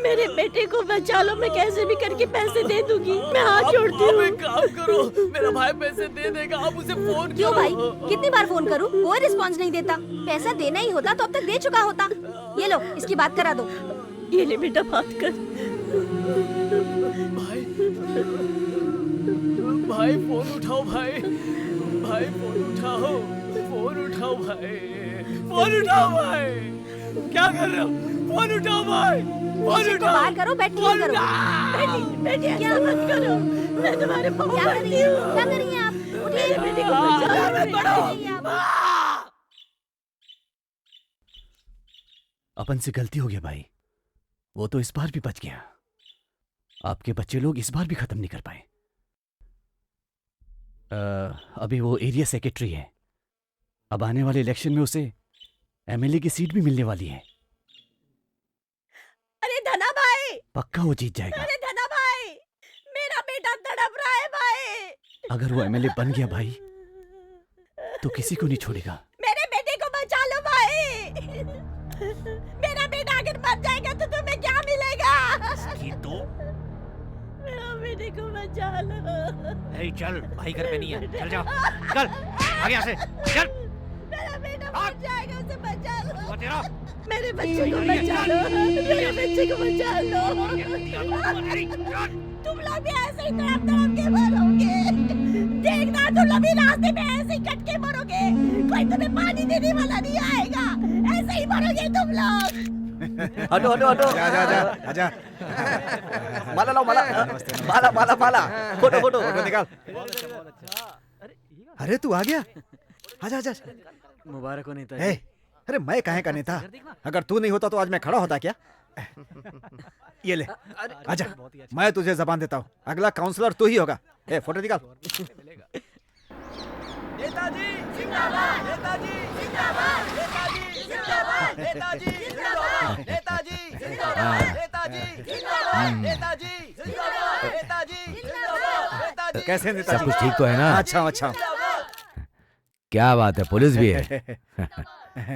मेरे बेटे को बचा लो, मैं कैसे भी करके पैसे दे दूंगी। मैं हाथ जोड़ती हूँ। एक काम करो, मेरा भाई पैसे दे देगा, आप उसे फोन करो। क्यों भाई, कितनी बार फोन करूँ, कोई रिस्पॉन्स नहीं देता। पैसा देना ही होता तो अब तक दे चुका होता। ये लो, इसकी बात करा दो। ये ले बेटा, बात कर। भाई फोन उठाओ, भाई फोन उठाओ, भाई फोन उठाओ भाई। क्या कर रहे हो? फोन उठाओ भाई, फोन उठाओ। बाहर करो, बैठ करो। बेटी क्या मत करो, मैं तुम्हारे पाँव पड़ती हूँ। क्या कर रही हैं आप? उठिए, बेटी को बचाओ। अपन से गलती हो गया भाई, वो तो इस बार भी बच गया। आपके बच्चे लोग इस बार भी खत्म नहीं कर पाए। अभी वो एरिया सेक्रेटरी है, अब आने वाले इलेक्शन में उसे एमएलए की सीट भी मिलने वाली है। अरे धना भाई, पक्का वो जीत जाएगा। अरे धना भाई, मेरा बेटा तड़प रहा है भाई। अगर वो एमएलए बन गया भाई तो किसी को नहीं छोड़ेगा। मेरे बेटे को बचा लो भाई। अरे चल, भाई घर पे नहीं है, चल जाओ, चल, आगे यहाँ से, चल। मेरा बेटा मर जाएगा, उसे बचा लो। वो तेरा मेरे बच्चे को बचा लो, मेरे बच्चे को बचा लो। तुम लोग भी ऐसे ही तड़प तड़प के मरोगे। देखना तुम लोग भी रास्ते में ऐसे ही कट के मरोगे। कोई तुम्हें पानी देने वाला नहीं आएगा। ऐसे ही मरोगे तुम लोग। हटो हटो हटो। जा जा जा आजा। माला लाओ, माला माला माला माला। फोटो फोटो फोटो निकाल। अरे तू आ गया, आजा आजा। मुबारक हो नेता ए, अरे मैं काहे का नेता? अगर तू नहीं होता तो आज मैं खड़ा होता क्या? ये ले, आजा। मैं तुझे जबान देता हूँ, अगला काउंसलर तू ही होगा। ए, फोटो निकाल। नेताजी जिंदाबाद, नेताजी जिंदाबाद, नेताजी जिंदाबाद, नेताजी जिंदाबाद, नेताजी जिंदाबाद, नेताजी जिंदाबाद, नेताजी जिंदाबाद, नेताजी जिंदाबाद, नेताजी। कैसे नेताजी? सब कुछ ठीक तो है ना? अच्छा अच्छा। क्या बात है, पुलिस भी है।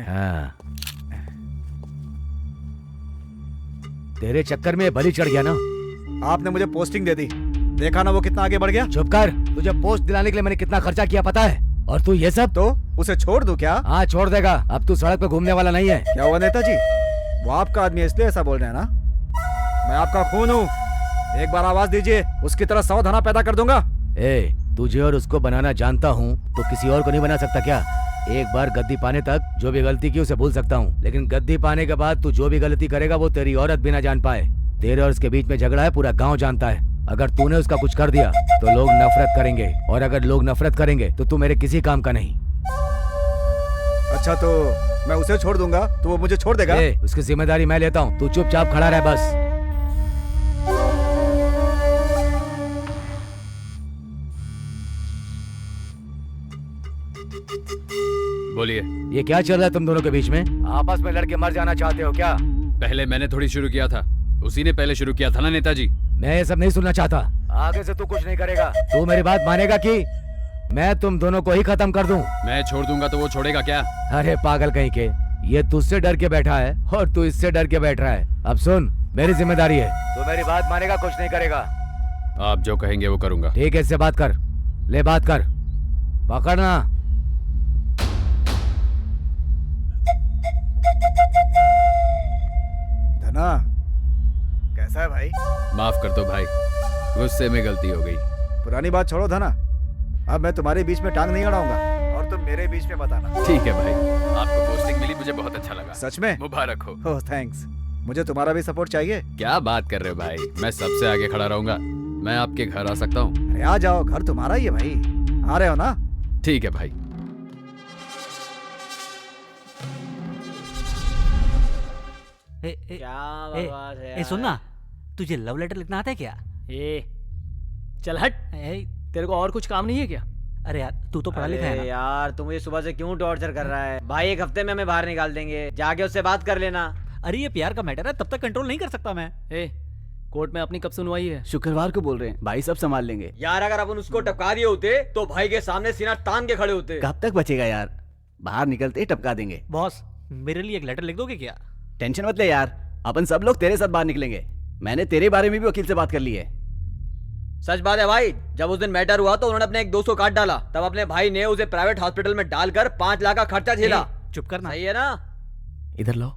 हाँ। तेरे चक्कर में बलि चढ़ गया ना? आपने मुझे पोस्टिंग दे दी, देखा ना वो कितना आगे बढ़ गया। चुप कर, तुझे पोस्ट दिलाने के लिए मैंने कितना खर्चा किया पता है? और तू ये सब? तो उसे छोड़ दूं क्या? हाँ छोड़ देगा, अब तू सड़क पे घूमने वाला नहीं है। क्या हुआ नेताजी? वो आपका आदमी है इसलिए ऐसा बोल रहे हैं ना? मैं आपका खून हूँ, एक बार आवाज दीजिए, उसकी तरह 100 धना पैदा कर दूंगा। ए, तुझे और उसको बनाना जानता हूँ तो किसी और को नहीं बना सकता क्या? एक बार गद्दी पाने तक जो भी गलती की उसे भूल सकता हूँ, लेकिन गद्दी पाने के बाद तू जो भी गलती करेगा वो तेरी औरत भी ना जान पाए। तेरे और उसके बीच में झगड़ा है, पूरा गांव जानता है। अगर तूने उसका कुछ कर दिया तो लोग नफरत करेंगे, और अगर लोग नफरत करेंगे तो तू मेरे किसी काम का नहीं। अच्छा तो मैं उसे छोड़ दूंगा तो वो मुझे छोड़ देगा? उसकी जिम्मेदारी मैं लेता हूँ, तू चुपचाप खड़ा रह बस। बोलिए, ये क्या चल रहा है तुम दोनों के बीच में? आपस में लड़के मर जाना चाहते हो क्या? पहले मैंने थोड़ी शुरू किया था, उसी ने पहले शुरू किया था ना नेताजी। मैं ये सब नहीं सुनना चाहता, आगे से तू कुछ नहीं करेगा। तू मेरी बात मानेगा कि मैं तुम दोनों को ही खत्म कर दूं? मैं छोड़ दूंगा तो वो छोड़ेगा क्या? अरे पागल कहीं के, ये तुझसे डर के बैठा है और तू इससे डर के बैठ रहा है। अब सुन, मेरी जिम्मेदारी है, तू मेरी बात मानेगा, कुछ नहीं करेगा। आप जो कहेंगे वो करूंगा। ठीक है, इससे बात कर, ले बात कर, पकड़ना। धना कैसा है भाई? माफ कर दो भाई, गुस्से में गलती हो गई। पुरानी बात छोड़ो धना, अब मैं तुम्हारे बीच में टांग नहीं अड़ाऊंगा और तुम मेरे बीच में बताना। ठीक है भाई, आपको पोस्टिंग मिली, मुझे बहुत अच्छा लगा। सच में? मुबारक हो। ओह थैंक्स, मुझे तुम्हारा भी सपोर्ट चाहिए। क्या बात कर रहे हो भाई, मैं सबसे आगे खड़ा रहूंगा। मैं आपके घर आ सकता हूँ? अरे आ जाओ, घर तुम्हारा ही है भाई, आ रहे हो ना? ठीक है भाई। क्या बकवास है? सुन ना, तुझे लव लेटर लिखना आता है क्या? चल हट, तेरे को और कुछ काम नहीं है क्या? अरे यार तू तो पढ़ा लिखा है ना? यार तू मुझे सुबह से क्यों टॉर्चर कर रहा है भाई? एक हफ्ते में हमें बाहर निकाल देंगे, जाके उससे बात कर लेना। अरे ये प्यार का मैटर है, तब तक कंट्रोल नहीं कर सकता मैं। कोर्ट में अपनी कब सुनवाई है? शुक्रवार को बोल रहे हैं, भाई सब संभाल लेंगे। यार अगर अपन उसको टपका दिए होते तो भाई के सामने सीना तान के खड़े होते। कब तक बचेगा यार, बाहर निकलते ही टपका देंगे। बॉस मेरे लिए एक लेटर लिख दोगे क्या? टेंशन मत ले यार, अपन सब लोग तेरे साथ बाहर निकलेंगे। मैंने तेरे बारे में भी वकील से बात कर ली है। सच बात है भाई, जब उस दिन मैटर हुआ तो उन्होंने अपने एक दोस्त को काट डाला, तब अपने भाई ने उसे प्राइवेट हॉस्पिटल में डालकर 5 लाख का खर्चा झेला। चुप करना। सही है ना? इधर लो।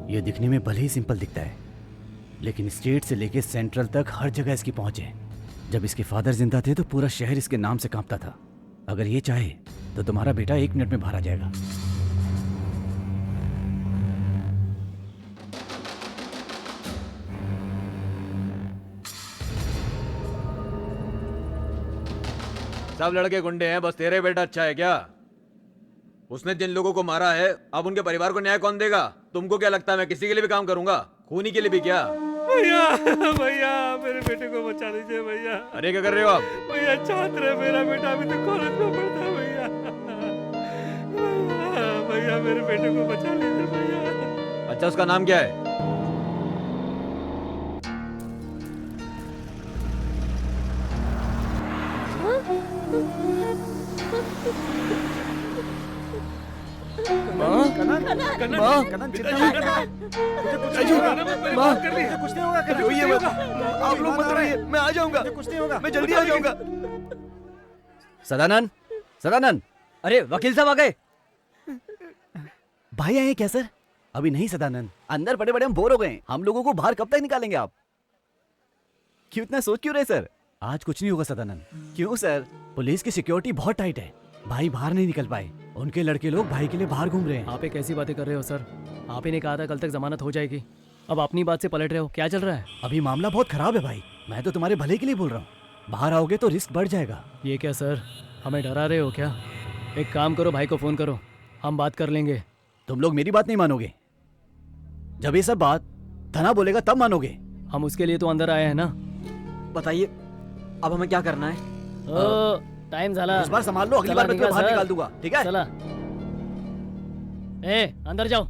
ये दिखने में भले ही सिंपल दिखता है, लेकिन स्टेट से लेके सेंट्रल तक हर जगह इसकी पहुंच है। जब इसके फादर जिंदा थे तो पूरा शहर इसके नाम से कांपता था। अगर ये चाहे तो तुम्हारा बेटा 1 मिनट में बाहर आ जाएगा। सब लड़के गुंडे हैं, बस तेरे बेटा अच्छा है क्या? उसने जिन लोगों को मारा है अब उनके परिवार को न्याय कौन देगा? तुमको क्या लगता है मैं किसी के लिए भी काम करूंगा? खूनी के लिए भी क्या? भैया भैया मेरे बेटे को बचा लीजिए भैया। अरे क्या कर रहे हो आप? भैया छात्र है मेरा बेटा, अभी तो कॉलेज में पढ़ता है भैया। भैया मेरे बेटे को बचा लीजिए भैया। अच्छा उसका नाम क्या है? कनन चिंता मत कर। माँ कर ली कुछ नहीं होगा कनन। रोइए मत, आप लोग मत रोइए, मैं आ जाऊंगा, कुछ नहीं होगा, मैं जल्दी आ जाऊंगा। सदानंद, सदानंद, अरे वकील साहब आ गए। भाई आए क्या सर? अभी नहीं सदानंद, अंदर पड़े पड़े हम बोर हो गए। हम लोगों को बाहर कब तक निकालेंगे आप? क्यों इतना सोच क्यों रहे सर? आज कुछ नहीं होगा सदानंद। क्यों सर? पुलिस की सिक्योरिटी बहुत टाइट है, भाई बाहर नहीं निकल पाए। उनके लड़के लोग भाई के लिए बाहर घूम रहे हैं। आप एक ऐसी बातें कर रहे हो सर, आप ही ने कहा था कल तक जमानत हो जाएगी, अब अपनी बात से पलट रहे हो, क्या चल रहा है? अभी मामला बहुत खराब है भाई, मैं तो तुम्हारे भले के लिए बोल रहा हूँ। बाहर आओगे तो रिस्क बढ़ जाएगा। ये क्या सर, हमें डरा रहे हो क्या? एक काम करो, भाई को फोन करो, हम बात कर लेंगे। तुम लोग मेरी बात नहीं मानोगे। जब ये सब बात धना बोलेगा तब मानोगे। हम उसके लिए तो अंदर आए हैं ना। बताइए अब हमें क्या करना है? टाइम झाला, इस बार संभाल लो, अगली बार मैं तुम्हें बाहर निकाल दूंगा, ठीक है? चला ए अंदर जाओ।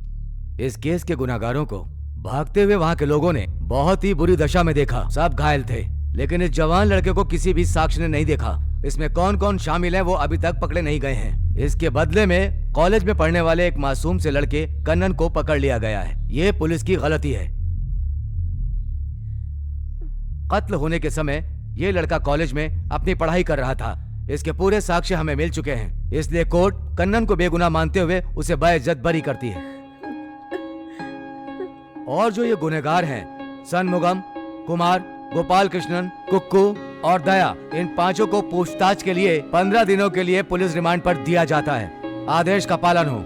इस केस के गुनाहगारों को भागते हुए वहाँ के लोगों ने बहुत ही बुरी दशा में देखा। सब घायल थे, लेकिन इस जवान लड़के को किसी भी साक्ष्य ने नहीं देखा। इसमें कौन कौन शामिल है वो अभी तक पकड़े नहीं गए हैं। इसके बदले में कॉलेज में पढ़ने वाले एक मासूम से लड़के कन्नन को पकड़ लिया गया है। ये पुलिस की गलती है। कत्ल होने के समय ये लड़का कॉलेज में अपनी पढ़ाई कर रहा था। इसके पूरे साक्ष्य हमें मिल चुके हैं, इसलिए कोर्ट कन्नन को बेगुनाह मानते हुए उसे बाइज्जत बरी करती है। और जो ये गुनहगार हैं, सनमुगम, कुमार, गोपाल कृष्णन, कुक्कू और दया, इन पांचों को पूछताछ के लिए 15 दिनों के लिए पुलिस रिमांड पर दिया जाता है। आदेश का पालन हो।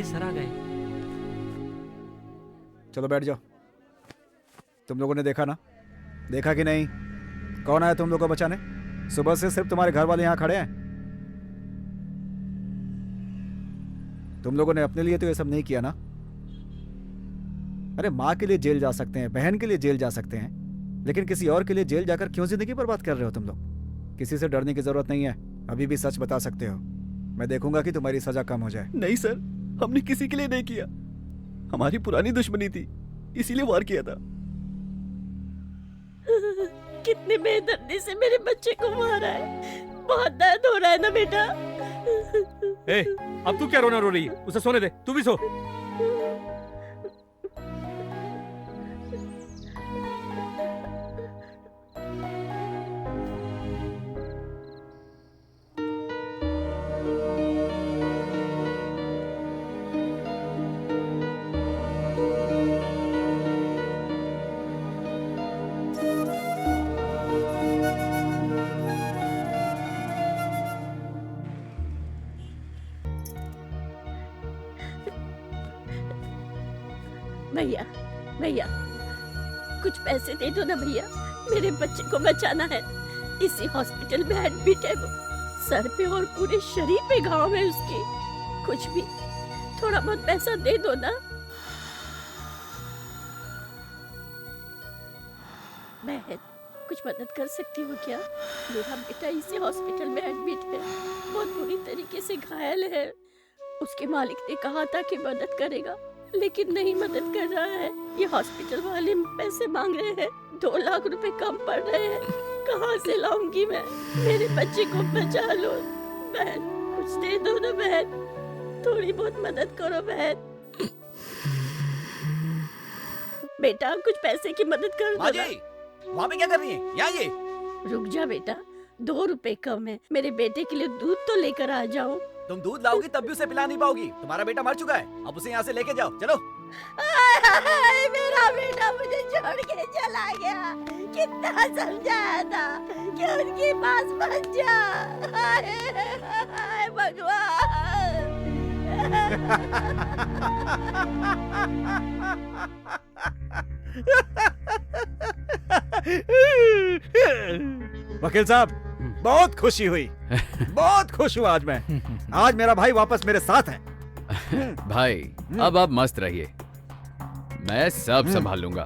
सर आ गए। चलो बैठ जाओ। तुम लोगों ने देखा ना, देखा कि नहीं? कौन आया तुम लोगों को बचाने? सुबह से सिर्फ तुम्हारे घर वाले यहाँ खड़े हैं। तुम लोगों ने अपने लिए तो ये सब नहीं किया ना। अरे माँ के लिए जेल जा सकते हैं, बहन के लिए जेल जा सकते हैं, लेकिन किसी और के लिए जेल जाकर क्यों जिंदगी बर्बाद कर रहे हो तुम लोग? किसी से डरने की जरूरत नहीं है, अभी भी सच बता सकते हो। मैं देखूंगा कि तुम्हारी सजा कम हो जाए। नहीं सर, हमने किसी के लिए नहीं किया, हमारी पुरानी दुश्मनी थी, इसीलिए वार किया था। कितने बेदर्दी से मेरे बच्चे को मारा है, बहुत दर्द हो रहा है ना बेटा। ए, अब तू क्या रोना रो रही है? उसे सोने दे, तू भी सो। भैया भैया कुछ पैसे दे दो ना भैया, मेरे बच्चे को बचाना है। इसी हॉस्पिटल में एडमिट है वो, सर पे और पूरे शरीर पे घाव है उसके। कुछ भी थोड़ा बहुत पैसा दे दो ना। बहन कुछ मदद कर सकती हो क्या? मेरा बेटा इसी हॉस्पिटल में एडमिट है, बहुत बुरी तरीके से घायल है। उसके मालिक ने कहा था कि मदद करेगा, लेकिन नहीं मदद कर रहा है। ये हॉस्पिटल वाले पैसे मांग रहे हैं, 2 लाख रुपए कम पड़ रहे हैं। कहाँ से लाऊंगी मैं? मेरे बच्चे को बचा लो बहन, कुछ दे दो ना बहन, थोड़ी बहुत मदद करो बहन। बेटा कुछ पैसे की मदद कर दो ना। वहाँ पे क्या कर रही है? यहाँ ये रुक जा बेटा, 2 रुपए कम है, मेरे बेटे के लिए दूध तो लेकर आ जाओ। तुम दूध लाओगी तब भी उसे पिला नहीं पाओगी। तुम्हारा बेटा मर चुका है, अब उसे यहाँ से लेके जाओ। चलो। मेरा बेटा मुझे छोड़ के चला गया, कितना समझाया था कि उनके पास मत जा। हाय वकील साहब बहुत खुशी हुई, बहुत खुश हुआ आज मैं। आज मेरा भाई वापस मेरे साथ है। भाई अब आप मस्त रहिए। मैं सब संभाल लूंगा।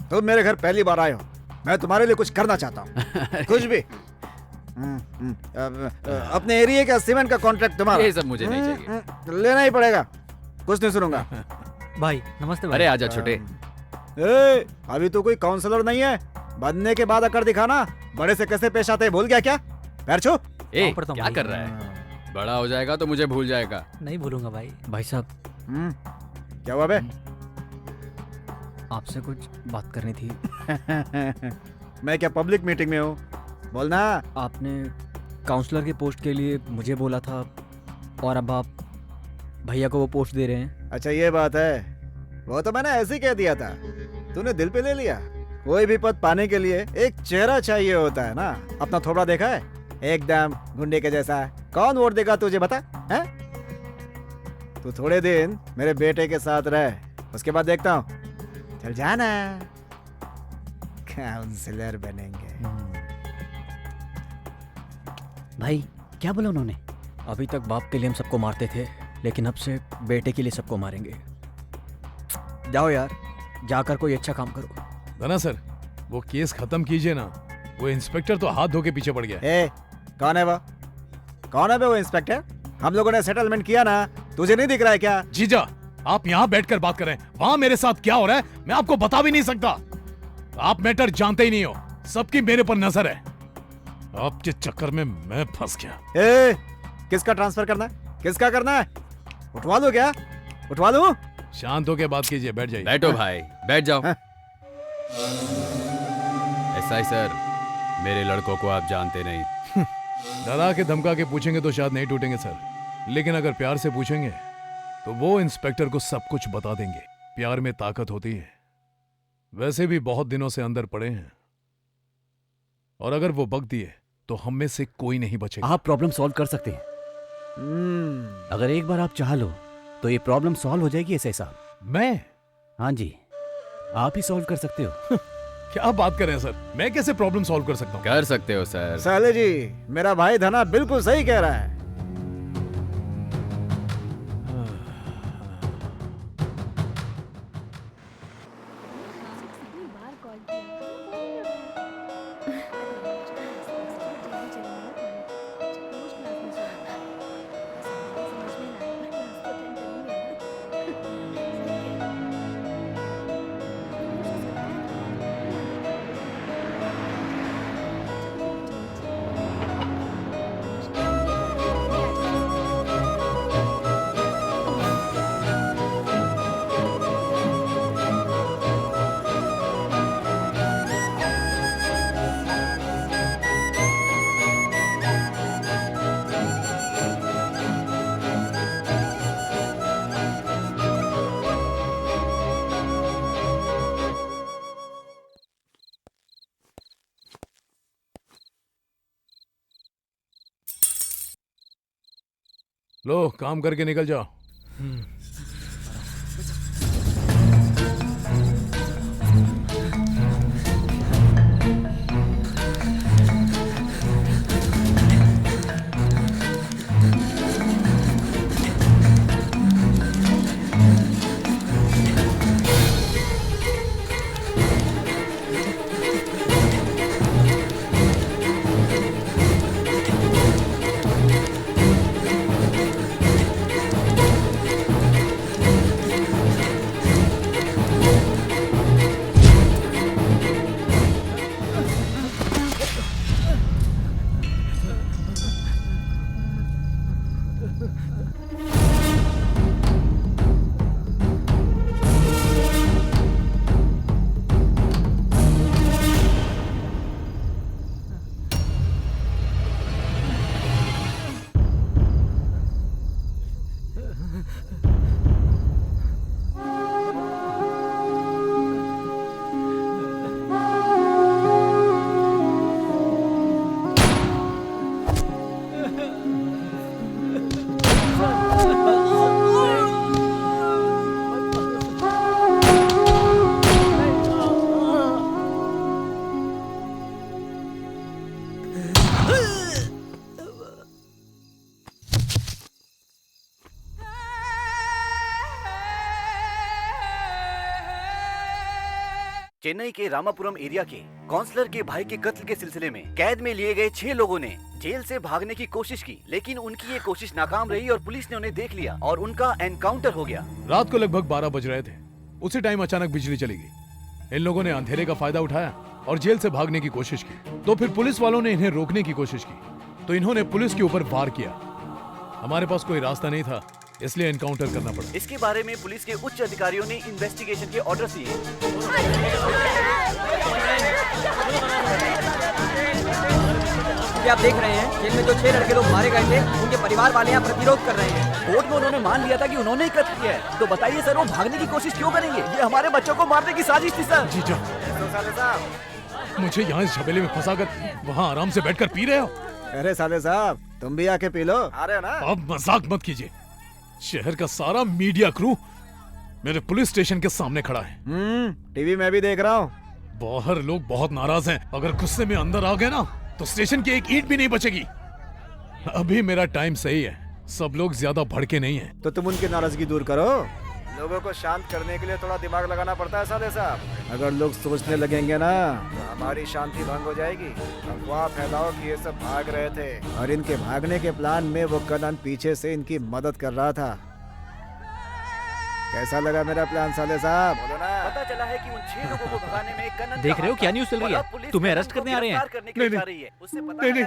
तुम मेरे घर पहली बार आए हो, मैं तुम्हारे लिए कुछ करना चाहता हूँ। कुछ भी। अपने एरिया का सीमेंट का कॉन्ट्रैक्ट तुम्हारा। ये सब मुझे नहीं चाहिए। लेना ही पड़ेगा, कुछ नहीं सुनूंगा। भाई नमस्ते भाई। अरे आजा छोटे। अभी तो कोई काउंसलर नहीं है, बनने के बाद अकड़ दिखाना। बड़े से कैसे पेश आते हैं भूल गया क्या? पैर छू। क्या कर रहा है? बड़ा हो जाएगा तो मुझे भूल जाएगा। नहीं भूलूंगा भाई। भाई साहब, क्या हुआ बे? आपसे कुछ बात करनी थी। मैं क्या पब्लिक मीटिंग में हूँ? बोलना। आपने काउंसलर की पोस्ट के लिए मुझे बोला था और अब आप भैया को वो पोस्ट दे रहे हैं। अच्छा ये बात है, वो तो मैंने ऐसे ही कह दिया था, तूने दिल पे ले लिया। कोई भी पद पाने के लिए एक चेहरा चाहिए होता है ना। अपना थोबड़ा देखा है? एकदम गुंडे के जैसा। कौन वोट देगा तुझे बता? हैं? तू थोड़े दिन मेरे बेटे के साथ रह, उसके बाद देखता हूँ। चल जाना, काउंसलर बनेंगे। भाई क्या बोला उन्होंने? अभी तक बाप के लिए हम सबको मारते थे, लेकिन अब से बेटे के लिए सबको मारेंगे। जाओ यार, जाकर कोई अच्छा काम करो। धना सर, वो केस खत्म कीजिए ना। वो इंस्पेक्टर तो हाथ धो के पीछे पड़ गया। कौन है वो? कौन है वो इंस्पेक्टर? हम लोगों ने सेटलमेंट किया ना, तुझे नहीं दिख रहा है क्या? जीजा, आप यहाँ बैठकर बात करें, वहाँ मेरे साथ क्या हो रहा है मैं आपको बता भी नहीं सकता। आप मैटर जानते ही नहीं हो, सबकी मेरे पर नजर है। आपके चक्कर में मैं फंस गया। किसका ट्रांसफर करना है? किसका करना है? उठवा लो क्या? उठवा लो। शांत होकर बात कीजिए, बैठ जाइए। बैठो भाई, बैठ जाओ। एसआई सर, मेरे लड़कों को आप जानते नहीं। डरा के धमका के पूछेंगे तो शायद नहीं टूटेंगे सर, लेकिन अगर प्यार से पूछेंगे तो वो इंस्पेक्टर को सब कुछ बता देंगे। प्यार में ताकत होती है। वैसे भी बहुत दिनों से अंदर पड़े हैं, और अगर वो बक दिए तो हम में से कोई नहीं बचेगा। आप प्रॉब्लम सॉल्व कर सकते हैं। अगर एक बार आप चाह लो तो ये प्रॉब्लम सॉल्व हो जाएगी। एसआई साहब, मैं? हाँ जी, आप ही सॉल्व कर सकते हो। क्या बात कर रहे हैं सर? मैं कैसे प्रॉब्लम सॉल्व कर सकता हूँ? कर सकते हो सर। साले जी, मेरा भाई धना बिल्कुल सही कह रहा है। लो, काम करके निकल जाओ। चेन्नई के रामापुरम एरिया के काउंसलर के भाई के कत्ल के सिलसिले में कैद में लिए गए 6 लोगों ने जेल से भागने की कोशिश की, लेकिन उनकी ये कोशिश नाकाम रही और पुलिस ने उन्हें देख लिया और उनका एनकाउंटर हो गया। रात को लगभग 12 बज रहे थे। उसी टाइम अचानक बिजली चली गई। इन लोगों ने अंधेरे का फायदा उठाया और जेल से भागने की कोशिश की। तो फिर पुलिस वालों ने इन्हें रोकने की कोशिश की, तो इन्होंने पुलिस के ऊपर वार किया। हमारे पास कोई रास्ता नहीं था, इसलिए एनकाउंटर करना पड़ा। इसके बारे में पुलिस के उच्च अधिकारियों ने इन्वेस्टिगेशन के ऑर्डर दिए। आप देख रहे हैं जेल में जो 6 लड़के लोग मारे गए थे, उनके परिवार वाले यहाँ प्रतिरोध कर रहे हैं। कोर्ट में उन्होंने मान लिया था कि उन्होंने ही कत्ल किया है। तो बताइए सर, वो भागने की कोशिश क्यों करेंगे? ये हमारे बच्चों को मारने की साजिश थी सर। जीजा, मुझे यहाँ इस झमेले में फंसाकर वहाँ आराम से बैठकर पी रहे हो। अरे साले साहब, तुम भी आके पी लो। आ रहे हो ना? अब मजाक मत कीजिए। शहर का सारा मीडिया क्रू मेरे पुलिस स्टेशन के सामने खड़ा है। टीवी में भी देख रहा हूँ। बाहर लोग बहुत नाराज हैं। अगर गुस्से में अंदर आ गए ना तो स्टेशन की एक ईंट भी नहीं बचेगी। अभी मेरा टाइम सही है, सब लोग ज्यादा भड़के नहीं हैं। तो तुम उनकी नाराजगी दूर करो। लोगों को शांत करने के लिए थोड़ा दिमाग लगाना पड़ता है साले साहब। अगर लोग सोचने लगेंगे ना तो हमारी शांति भंग हो जाएगी। अफवाह फैलाओ कि ये सब भाग रहे थे और इनके भागने के प्लान में वो कनन पीछे से इनकी मदद कर रहा था। कैसा लगा मेरा प्लान साले साहब? बोलो ना। पता चला है कि उन 6 लोगों को भगाने में कनन देख रहे हो क्या न्यूज़ चल रही है? तुम्हें अरेस्ट करने आ रहे हैं। नहीं,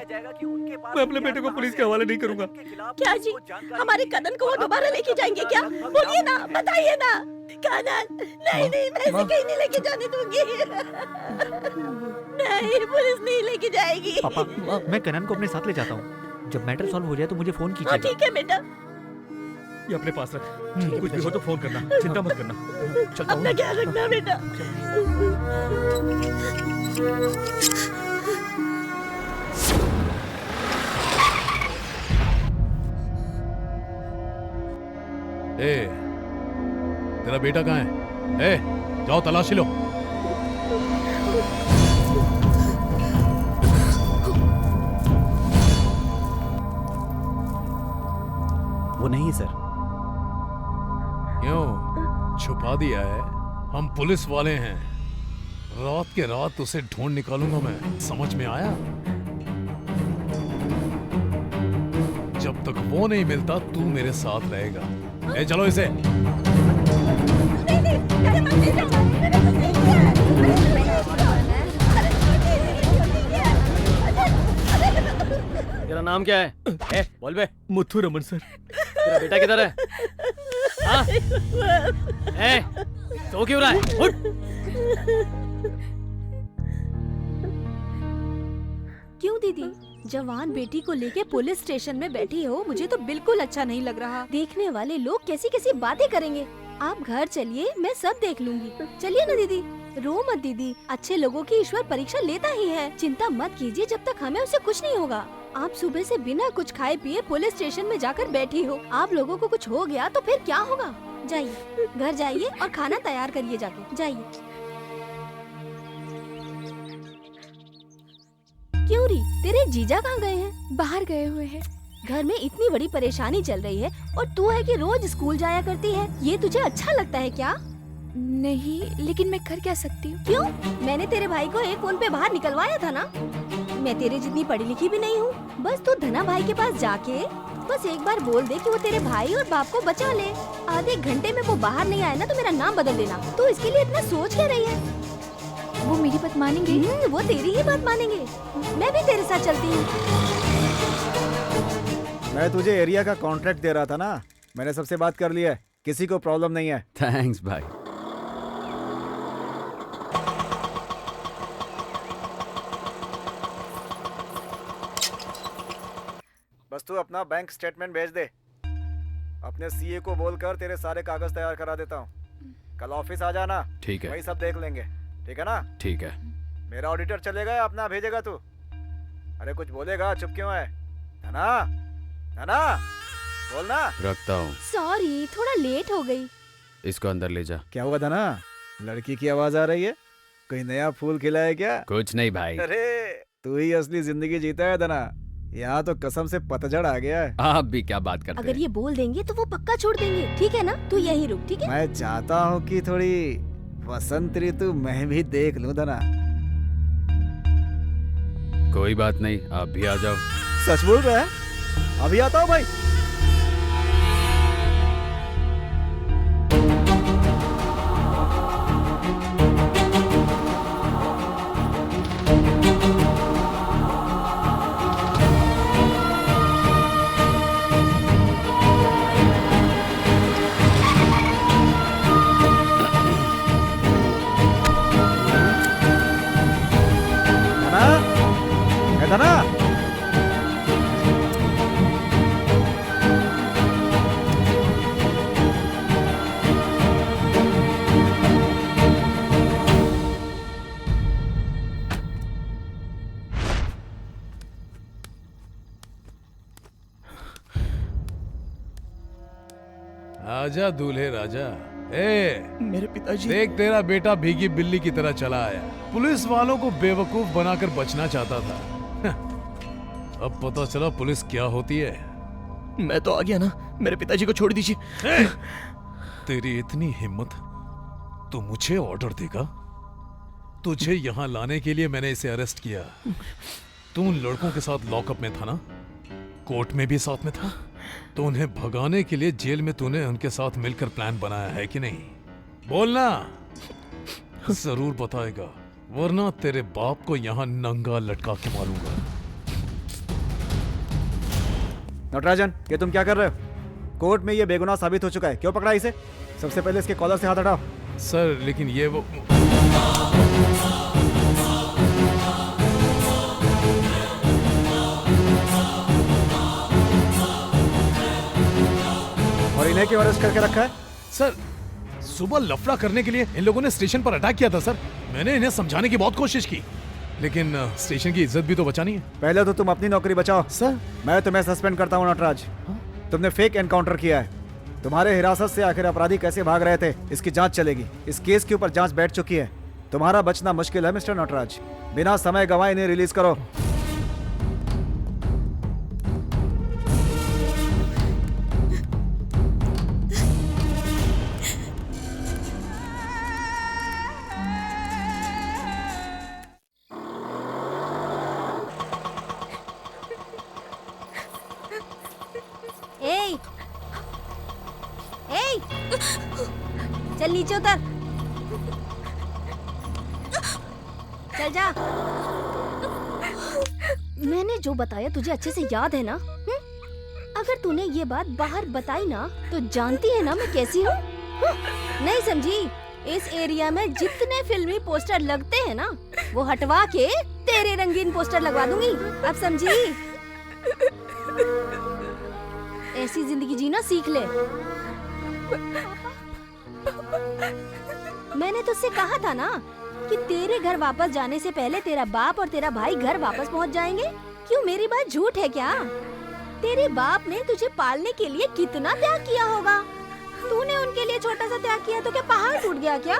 मैं अपने बेटे को पुलिस के हवाले नहीं करूंगा। क्या जी, हमारे कनन को वो दोबारा लेके जाएंगे क्या? बोलिए ना, बताइए ना। कनन, नहीं नहीं, मैं इसे कहीं नहीं लेके जाने दूंगी। नहीं, पुलिस नहीं लेके जाएगी। पापा, मैं कनन को अपने साथ ले जाता हूँ। जब मैटर सॉल्व हो जाए तो मुझे फोन कीजिएगा। ठीक है बेटा, ये अपने पास रख। कुछ भी हो तो फोन करना, चिंता मत करना। चलता हूँ। अपना ख्याल रखना बेटा। ए, तेरा बेटा कहाँ है? ए, जाओ तलाशी लो। वो नहीं है सर। क्यों छुपा दिया है? हम पुलिस वाले हैं। रात के रात उसे ढूंढ निकालूंगा मैं। समझ में आया? जब तक वो नहीं मिलता तू मेरे साथ रहेगा। ए, चलो इसे। तेरा नाम क्या है? बोल बे। मुथु रमन सर। तेरा बेटा किधर है? हाँ? तो क्यों रहा है? उठ। क्यों दीदी, जवान बेटी को लेके पुलिस स्टेशन में बैठी हो? मुझे तो बिल्कुल अच्छा नहीं लग रहा। देखने वाले लोग कैसी कैसी बातें करेंगे। आप घर चलिए, मैं सब देख लूंगी। चलिए ना दीदी। रो मत दीदी, अच्छे लोगों की ईश्वर परीक्षा लेता ही है। चिंता मत कीजिए, जब तक हमें उसे कुछ नहीं होगा। आप सुबह से बिना कुछ खाए पिए पुलिस स्टेशन में जाकर बैठी हो। आप लोगों को कुछ हो गया तो फिर क्या होगा? जाइए, घर जाइए और खाना तैयार करिए, जाके जाइए। क्यों री, तेरे जीजा कहाँ गए हैं? बाहर गए हुए हैं। घर में इतनी बड़ी परेशानी चल रही है और तू है कि रोज स्कूल जाया करती है। ये तुझे अच्छा लगता है क्या? नहीं, लेकिन मैं कर क्या सकती हूँ? क्यों? मैंने तेरे भाई को एक फोन पे बाहर निकलवाया था ना। मैं तेरे जितनी पढ़ी लिखी भी नहीं हूँ। बस तू धना भाई के पास जाके बस एक बार बोल दे कि वो तेरे भाई और बाप को बचा ले। आधे घंटे में वो बाहर नहीं आए ना तो मेरा नाम बदल देना। तो इसके लिए इतना सोच क्या रही है? वो मेरी बात मानेंगे? वो तेरी ही बात मानेंगे। मैं भी तेरे साथ चलती हूँ। मैं तुझे एरिया का कॉन्ट्रैक्ट दे रहा था ना, मैंने सबसे बात कर ली है। किसी को प्रॉब्लम नहीं है। थैंक्स भाई। बस तू अपना बैंक स्टेटमेंट भेज दे। अपने सीए को बोलकर तेरे सारे कागज तैयार करा देता हूँ। कल ऑफिस आ जाना। ठीक है। वही सब देख लेंगे। ठीक है ना? ठीक है। मेरा ऑडिटर चलेगा या अपना भेजेगा तू? अरे कुछ बोलेगा, चुप क्यों है? धना, धना, बोलना। रखता हूँ। सॉरी, थोड़ा लेट हो गई। इसको अंदर ले जा। क्या हुआ धना? लड़की की आवाज आ रही है? कोई नया फूल खिला है क्या? कुछ नहीं भाई। अरे तू ही असली जिंदगी जीता है धना। यहाँ तो कसम से पतझड़ आ गया है। आप भी क्या बात करते अगर ये बोल देंगे तो वो पक्का छोड़ देंगे। ठीक है ना? तू यही रुक, ठीक है? मैं चाहता हूँ कि थोड़ी बसंत ऋतु मैं भी देख लूं धना। कोई बात नहीं, आप भी आ जाओ। सच बोल रहा है? अभी आता हूँ भाई। धना, आजा दूल्हे राजा। ए मेरे पिताजी। देख तेरा बेटा भीगी बिल्ली की तरह चला आया। पुलिस वालों को बेवकूफ बनाकर बचना चाहता था। अब पता चला पुलिस क्या होती है। मैं तो आ गया ना, मेरे पिताजी को छोड़ दीजिए। तेरी इतनी हिम्मत, तू मुझे ऑर्डर देगा? तुझे यहाँ लाने के लिए मैंने इसे अरेस्ट किया। तू उन लड़कों के साथ लॉकअप में था ना, कोर्ट में भी साथ में था, तो उन्हें भगाने के लिए जेल में तूने उनके साथ मिलकर प्लान बनाया है कि नहीं? बोलना। जरूर बताएगा, वरना तेरे बाप को यहाँ नंगा लटका के मारूंगा। नटराजन, ये तुम क्या कर रहे हो? कोर्ट में ये बेगुनाह साबित हो चुका है, क्यों पकड़ा इसे? सबसे पहले इसके कॉलर से हाथ हटाओ। सर लेकिन ये वो और इन्हें क्यों अरेस्ट करके रखा है? सर सुबह लफड़ा करने के लिए इन लोगों ने स्टेशन पर अटैक किया था सर। मैंने इन्हें समझाने की बहुत कोशिश की, लेकिन स्टेशन की इज्जत भी तो बचानी है। पहले तो तुम अपनी नौकरी बचाओ। सर मैं तुम्हें सस्पेंड करता हूँ नटराज। तुमने फेक एनकाउंटर किया है। तुम्हारे हिरासत से आखिर अपराधी कैसे भाग रहे थे, इसकी जांच चलेगी। इस केस के ऊपर जांच बैठ चुकी है। तुम्हारा बचना मुश्किल है मिस्टर नटराज। बिना समय गंवाए इन्हें रिलीज करो। चल नीचे उतर। चल जा। मैंने जो बताया तुझे अच्छे से याद है ना? अगर तूने ये बात बाहर बताई ना तो जानती है ना मैं कैसी हूँ? नहीं समझी? इस एरिया में जितने फिल्मी पोस्टर लगते हैं ना वो हटवा के तेरे रंगीन पोस्टर लगवा दूंगी। अब समझी? ऐसी जिंदगी जीना सीख ले। मैंने तुझसे कहा था ना कि तेरे घर वापस जाने से पहले तेरा बाप और तेरा भाई घर वापस पहुंच जाएंगे। क्यों मेरी बात झूठ है क्या? तेरे बाप ने तुझे पालने के लिए कितना त्याग किया होगा। तूने उनके लिए छोटा सा त्याग किया तो क्या पहाड़ टूट गया क्या?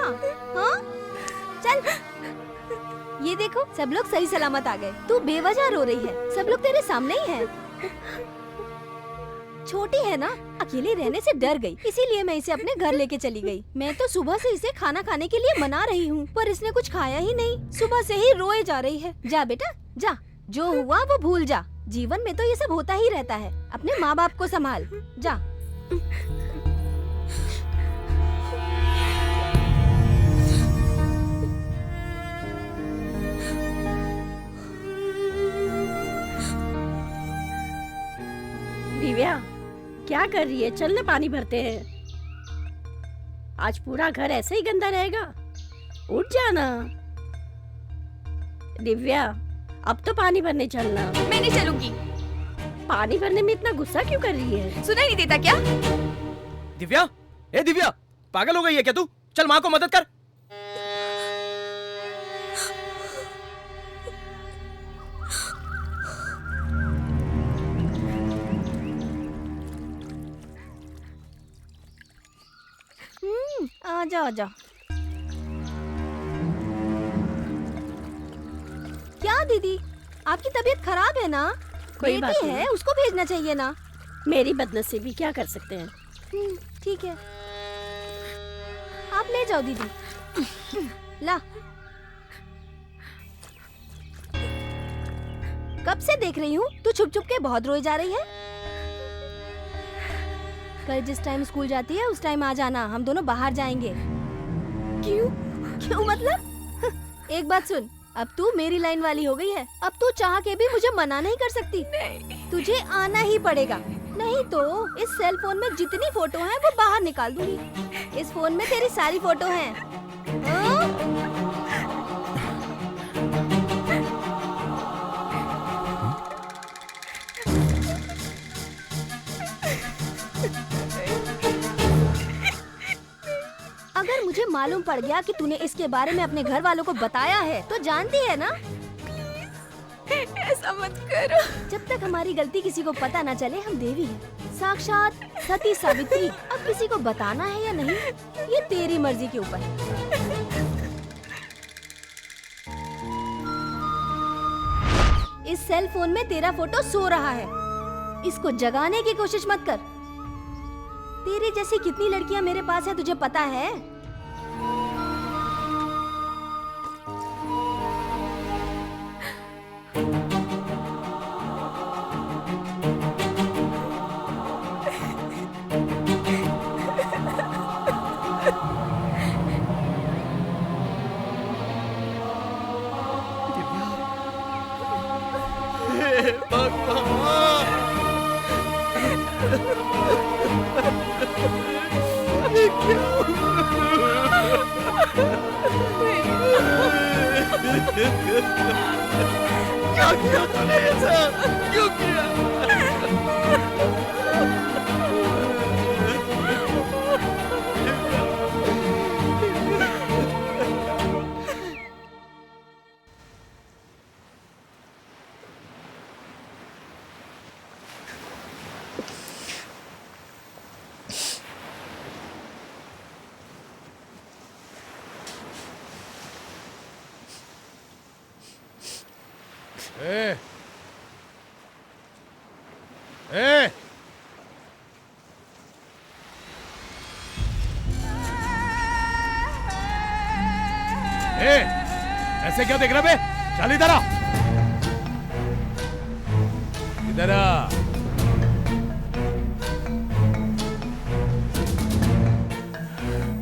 हाँ? चल। ये देखो सब लोग सही सलामत आ गए। तू बेवजह रो रही है, सब लोग तेरे सामने ही है। छोटी है ना, अकेले रहने से डर गई, इसीलिए मैं इसे अपने घर लेके चली गई। मैं तो सुबह से इसे खाना खाने के लिए मना रही हूँ, पर इसने कुछ खाया ही नहीं। सुबह से ही रोए जा रही है। जा बेटा जा, जो हुआ वो भूल जा। जीवन में तो ये सब होता ही रहता है। अपने माँ बाप को संभाल। जा। दिव्या क्या कर रही है? चल ना पानी भरते हैं। आज पूरा घर ऐसे ही गंदा रहेगा। उठ जाना। दिव्या अब तो पानी भरने चलना। मैं नहीं चलूंगी। पानी भरने में इतना गुस्सा क्यों कर रही है? सुनाई नहीं देता क्या? दिव्या, ए दिव्या, पागल हो गई है क्या तू? चल माँ को मदद कर। आजा आजा। क्या दीदी, आपकी तबीयत खराब है ना? कोई बात बेटी नहीं है, उसको भेजना चाहिए ना। मेरी बदनसीबी, क्या कर सकते हैं। ठीक है, आप ले जाओ दीदी। ला। कब से देख रही हूँ तू छुप छुप के बहुत रोई जा रही है। कल जिस टाइम स्कूल जाती है उस टाइम आ जाना, हम दोनों बाहर जाएंगे। क्यों? क्यों मतलब? एक बात सुन, अब तू मेरी लाइन वाली हो गई है। अब तू चाह के भी मुझे मना नहीं कर सकती। नहीं। तुझे आना ही पड़ेगा, नहीं तो इस सेल फोन में जितनी फोटो हैं वो बाहर निकाल दूंगी। इस फोन में तेरी सारी फोटो हैं। अगर मुझे मालूम पड़ गया कि तूने इसके बारे में अपने घर वालों को बताया है तो जानती है ना, ऐसा मत करो। जब तक हमारी गलती किसी को पता न चले हम देवी हैं, साक्षात सती सावित्री। अब किसी को बताना है या नहीं ये तेरी मर्जी के ऊपर है। इस सेल फोन में तेरा फोटो सो रहा है, इसको जगाने की कोशिश मत कर। तेरी जैसी कितनी लड़कियां मेरे पास है तुझे पता है? क्या किया तूने ऐसा? क्यों किया? ए! ए! ए! ऐसे क्या देख रहा बे? चल इधर आ! इधर आ!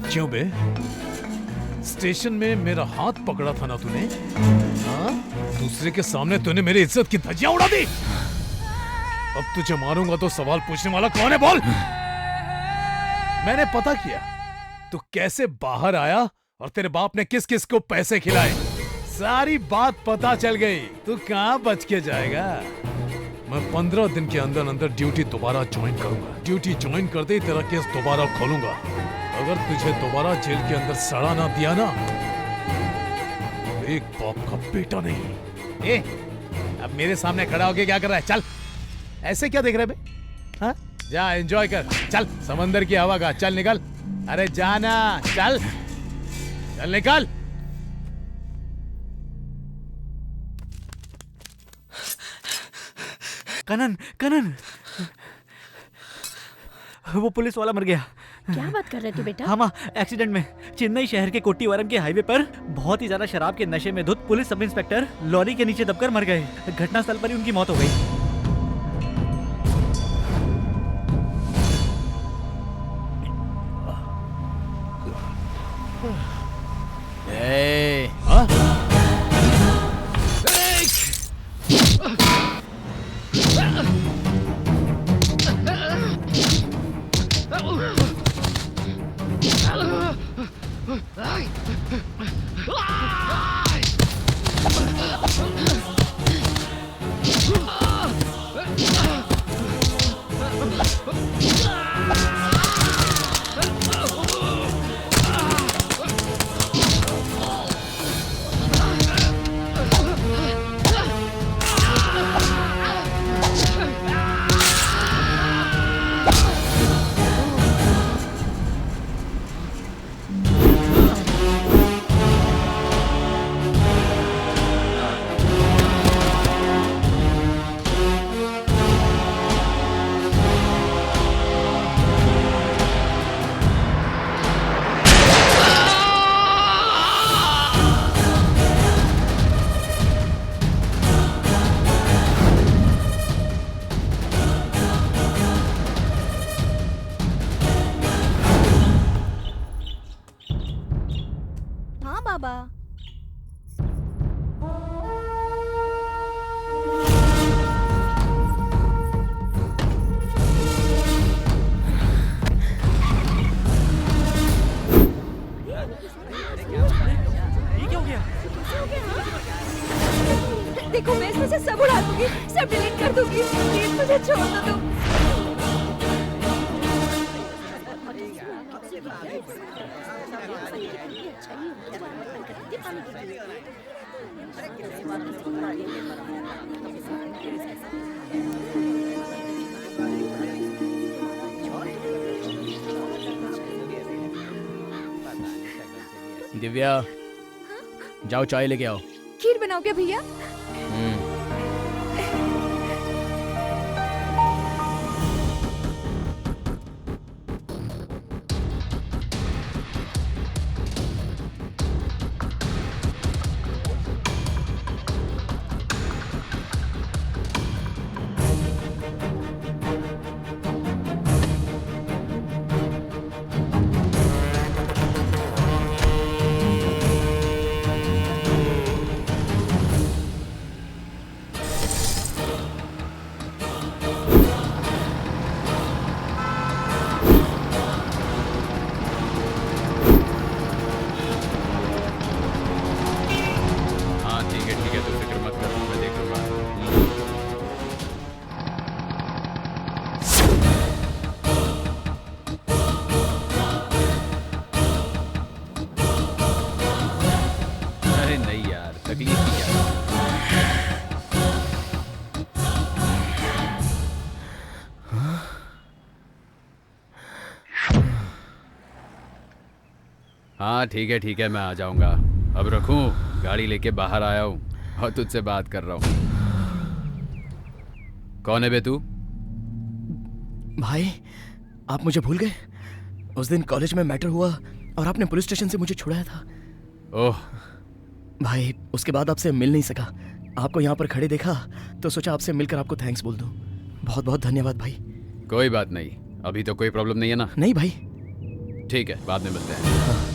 क्यों बे? स्टेशन में मेरा हाथ पकड़ा था ना तूने? हाँ? दूसरे के सामने तूने मेरी इज्जत की धज्जियां उड़ा दी। अब तुझे मारूंगा तो सवाल पूछने वाला कौन है बोल? मैंने पता किया तू कैसे बाहर आया और तेरे बाप ने किस किस को पैसे खिलाए। सारी बात पता चल गई। तू कहां बच के जाएगा? मैं 15 दिन के अंदर अंदर ड्यूटी दोबारा ज्वाइन करूंगा। ड्यूटी ज्वाइन करते ही तेरा केस दोबारा खोलूंगा। अगर तुझे दोबारा जेल के अंदर सड़ा ना दिया ना, एक बाप का बेटा नहीं। ए, अब मेरे सामने खड़ा होके क्या कर रहा है? चल, ऐसे क्या देख रहे बे? हाँ? जा एंजॉय कर। चल समंदर की हवा का। चल निकल। अरे जाना, चल चल निकल। कनन, कनन, वो पुलिस वाला मर गया। क्या बात कर रहे तू बेटा? हाँ माँ, एक्सीडेंट में चेन्नई शहर के कोट्टीवरम के हाईवे पर बहुत ही ज्यादा शराब के नशे में धुत पुलिस सब इंस्पेक्टर लॉरी के नीचे दबकर मर गए। घटनास्थल पर ही उनकी मौत हो गई। देखो मैं इसमें से सब उड़ा दूंगी, सब डिलीट कर दूंगी। प्लीज मुझे छोड़ दो तुम। दिव्या, जाओ चाय लेके आओ। खीर बनाओगे भैया? हाँ ठीक है मैं आ जाऊंगा। अब रखूं, गाड़ी लेके बाहर आया हूँ और तुझसे बात कर रहा हूँ। कौन है बे तू? भाई, आप मुझे भूल गए? उस दिन कॉलेज में मैटर हुआ और आपने पुलिस स्टेशन से मुझे छुड़ाया था। ओह भाई, उसके बाद आपसे मिल नहीं सका। आपको यहाँ पर खड़े देखा तो सोचा आपसे मिलकर आपको थैंक्स बोल दूं। बहुत बहुत धन्यवाद भाई। कोई बात नहीं, अभी तो कोई प्रॉब्लम नहीं है ना? नहीं भाई। ठीक है, बाद में मिलते हैं।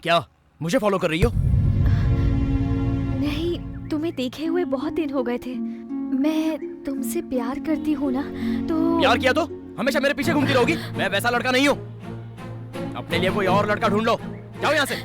क्या मुझे फॉलो कर रही हो? नहीं, तुम्हें देखे हुए बहुत दिन हो गए थे। मैं तुमसे प्यार करती हूँ ना, तो प्यार किया तो हमेशा मेरे पीछे घूमती रहोगी? मैं वैसा लड़का नहीं हूँ। अपने लिए कोई और लड़का ढूंढ लो। जाओ यहाँ से।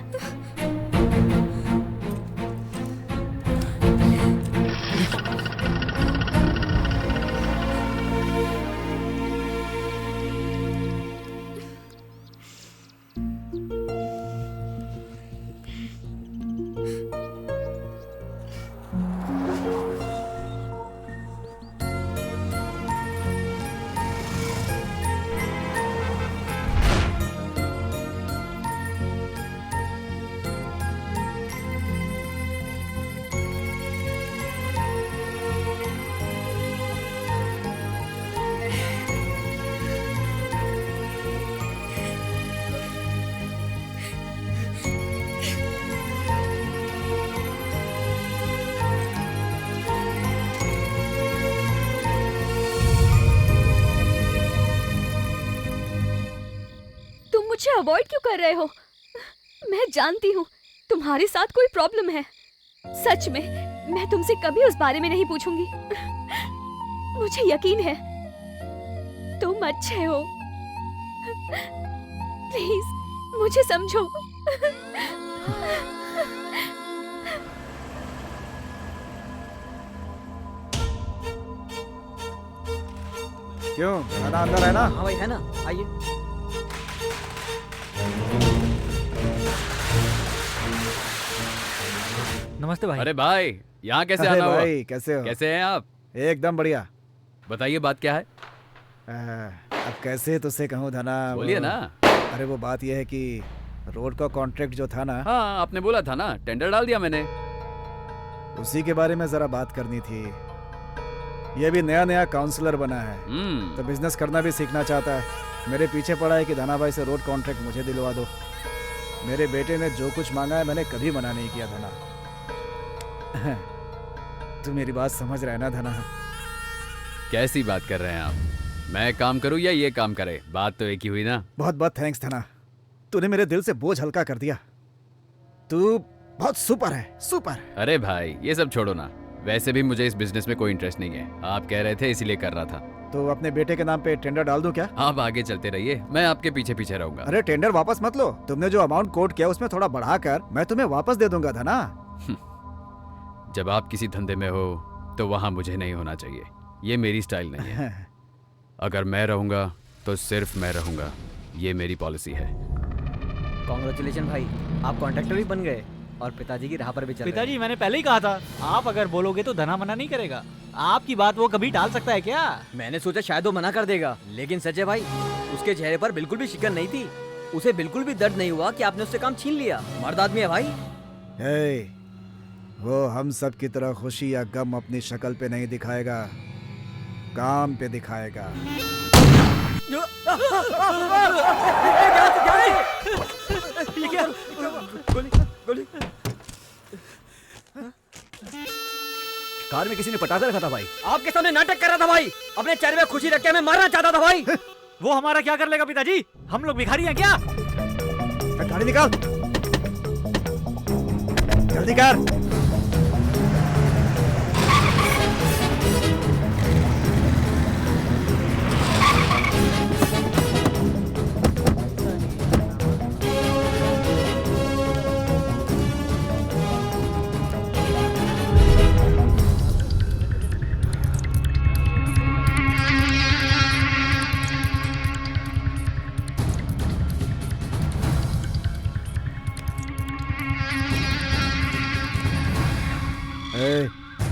मुझे अवॉइड क्यों कर रहे हो? मैं जानती हूँ तुम्हारे साथ कोई प्रॉब्लम है। सच में मैं तुमसे कभी उस बारे में नहीं पूछूंगी। मुझे यकीन है तुम अच्छे हो। प्लीज मुझे समझो। क्यों, खाना अंदर है ना? हाँ भाई है ना, आइए। नमस्ते भाई। अरे भाई, यहाँ कैसे अरे आना हुआ? भाई, कैसे हो? कैसे हैं आप? एकदम बढ़िया। बताइए बात क्या है? अब कैसे तुझसे कहूँ धना? बोलिए ना। अरे वो बात यह है कि रोड का कॉन्ट्रैक्ट जो था ना। हाँ, आपने बोला था ना, टेंडर डाल दिया मैंने। उसी के बारे में जरा बात करनी थी। ये भी नया नया काउंसलर बना है तो बिजनेस करना भी सीखना चाहता है। मेरे पीछे पड़ा है कि धना भाई से रोड कॉन्ट्रैक्ट मुझे दिलवा दो। मेरे बेटे ने जो कुछ मांगा है मैंने कभी मना नहीं किया धना। तू मेरी बात समझ रहा है ना धना? कैसी बात कर रहे हैं आप? मैं काम करूं या ये काम करे? बात तो एक ही हुई ना। बहुत बहुत थैंक्स धना, तूने मेरे दिल से बोझ हल्का कर दिया। तू बहुत सुपर है, सुपर। अरे भाई, ये सब छोड़ो ना। वैसे भी मुझे इस बिजनेस में कोई इंटरेस्ट नहीं है। आप कह रहे थे इसीलिए कर रहा था। तो अपने बेटे के नाम पे टेंडर डाल दूं क्या? आप आगे चलते रहिए, मैं आपके पीछे पीछे रहूंगा। अरे टेंडर वापस मत लो, तुमने जो अमाउंट कोट किया उसमें थोड़ा बढ़ाकर मैं तुम्हें वापस दे दूंगा धना। जब आप किसी धंधे में हो तो वहां मुझे नहीं होना चाहिए, ये मेरी स्टाइल नहीं है। अगर मैं रहूंगा तो सिर्फ मैं रहूंगा, ये मेरी पॉलिसी है। कॉन्ग्रेचुलेशन भाई, आप कॉन्ट्रैक्टर भी बन गए और पिताजी की राह पर भी चल रहे हैं। पिताजी मैंने पहले ही कहा था, आप अगर बोलोगे तो धना मना नहीं करेगा। आपकी बात वो कभी टाल सकता है क्या? मैंने सोचा शायद वो मना कर देगा, लेकिन सच है भाई, उसके चेहरे पर बिल्कुल भी शिकन नहीं थी। उसे बिल्कुल भी दर्द नहीं हुआ कि आपने उससे काम छीन लिया। मर्द आदमी है भाई। वो हम सब की तरह खुशी या गम अपनी शक्ल पे नहीं दिखाएगा, काम पे दिखाएगा। ये क्या? गोली गोली। कार में किसी ने पटाखा रखा था भाई। आपके सामने नाटक कर रहा था भाई, अपने चेहरे में खुशी रख के हमें मारना चाहता था भाई। वो हमारा क्या कर लेगा पिताजी? हम लोग भिखारी हैं क्या? गाड़ी निकाल, जल्दी कर।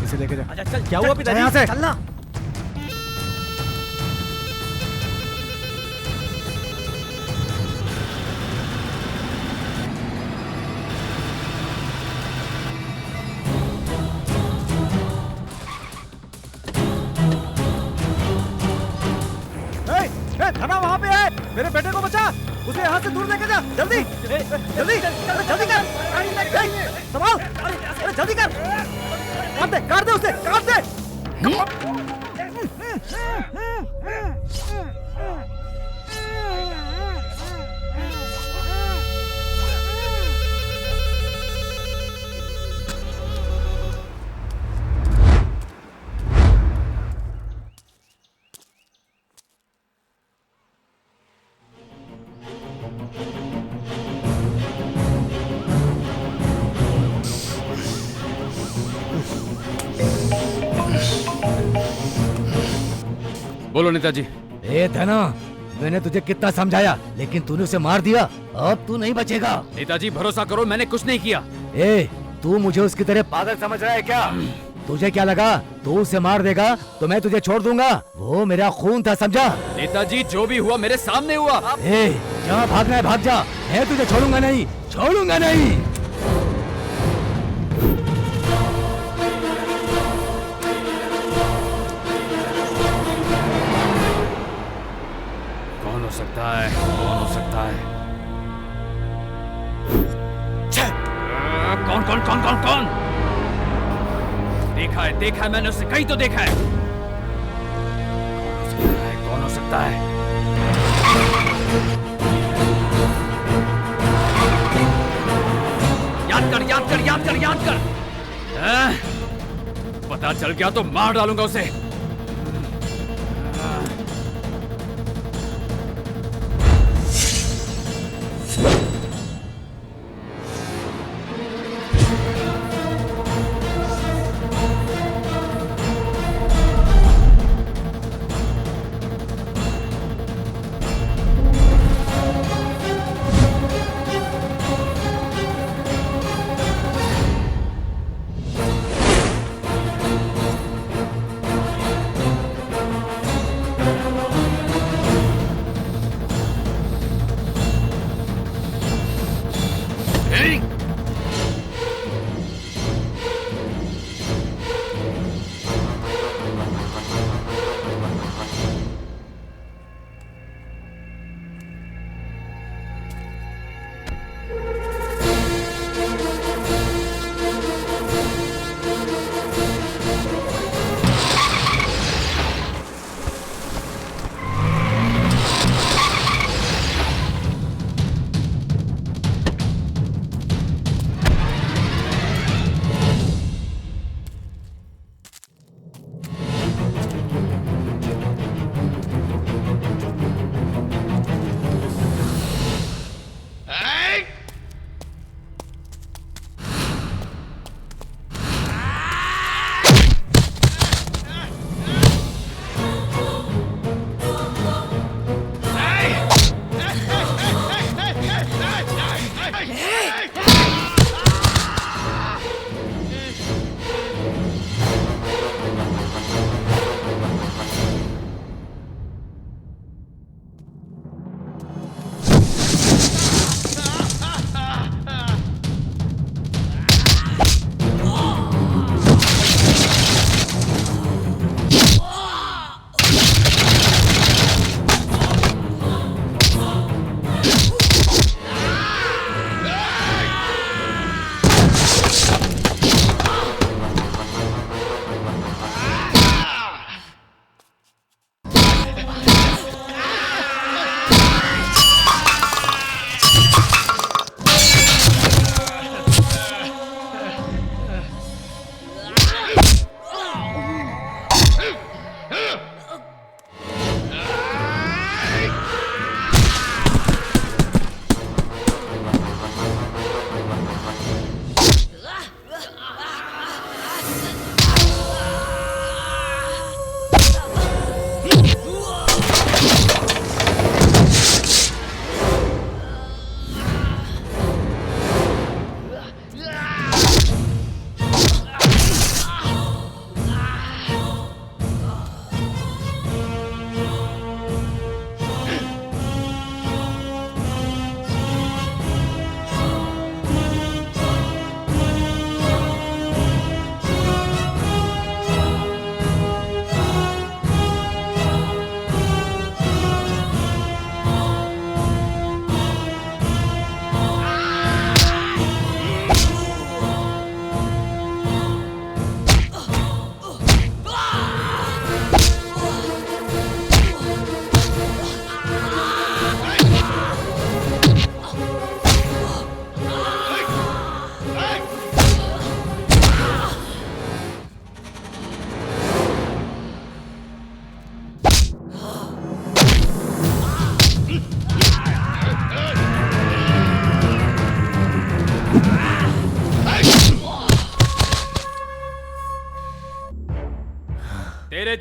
इसे लेके जा। अच्छा चल, क्या हुआ पिताजी? यहाँ से चलना। धना वहाँ पे है, मेरे बेटे को बचा, उसे यहाँ से दूर लेके जा, जल्दी जल्दी जल्दी कर, संभाल, अरे जल्दी कर, काट दे उसे, काट दे। बोलो नेताजी। ए धना, मैंने तुझे कितना समझाया, लेकिन तूने उसे मार दिया। अब तू नहीं बचेगा। नेताजी भरोसा करो, मैंने कुछ नहीं किया। ए, तू मुझे उसकी तरह पागल समझ रहा है क्या? तुझे क्या लगा तू उसे मार देगा तो मैं तुझे छोड़ दूंगा? वो मेरा खून था, समझा? नेताजी जो भी हुआ मेरे सामने हुआ। ए, जहाँ भागना है भाग जा, मैं तुझे छोड़ूंगा नहीं, छोड़ूंगा नहीं। कौन हो सकता है? कौन हो सकता है? कौन कौन कौन कौन कौन? देखा है मैंने उसे कहीं तो देखा है। कौन हो सकता है? याद कर याद कर याद कर याद कर। पता चल गया तो मार डालूंगा उसे।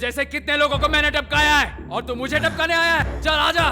जैसे कितने लोगों को मैंने टपकाया है और तू मुझे टपकाने आया है? चल आजा।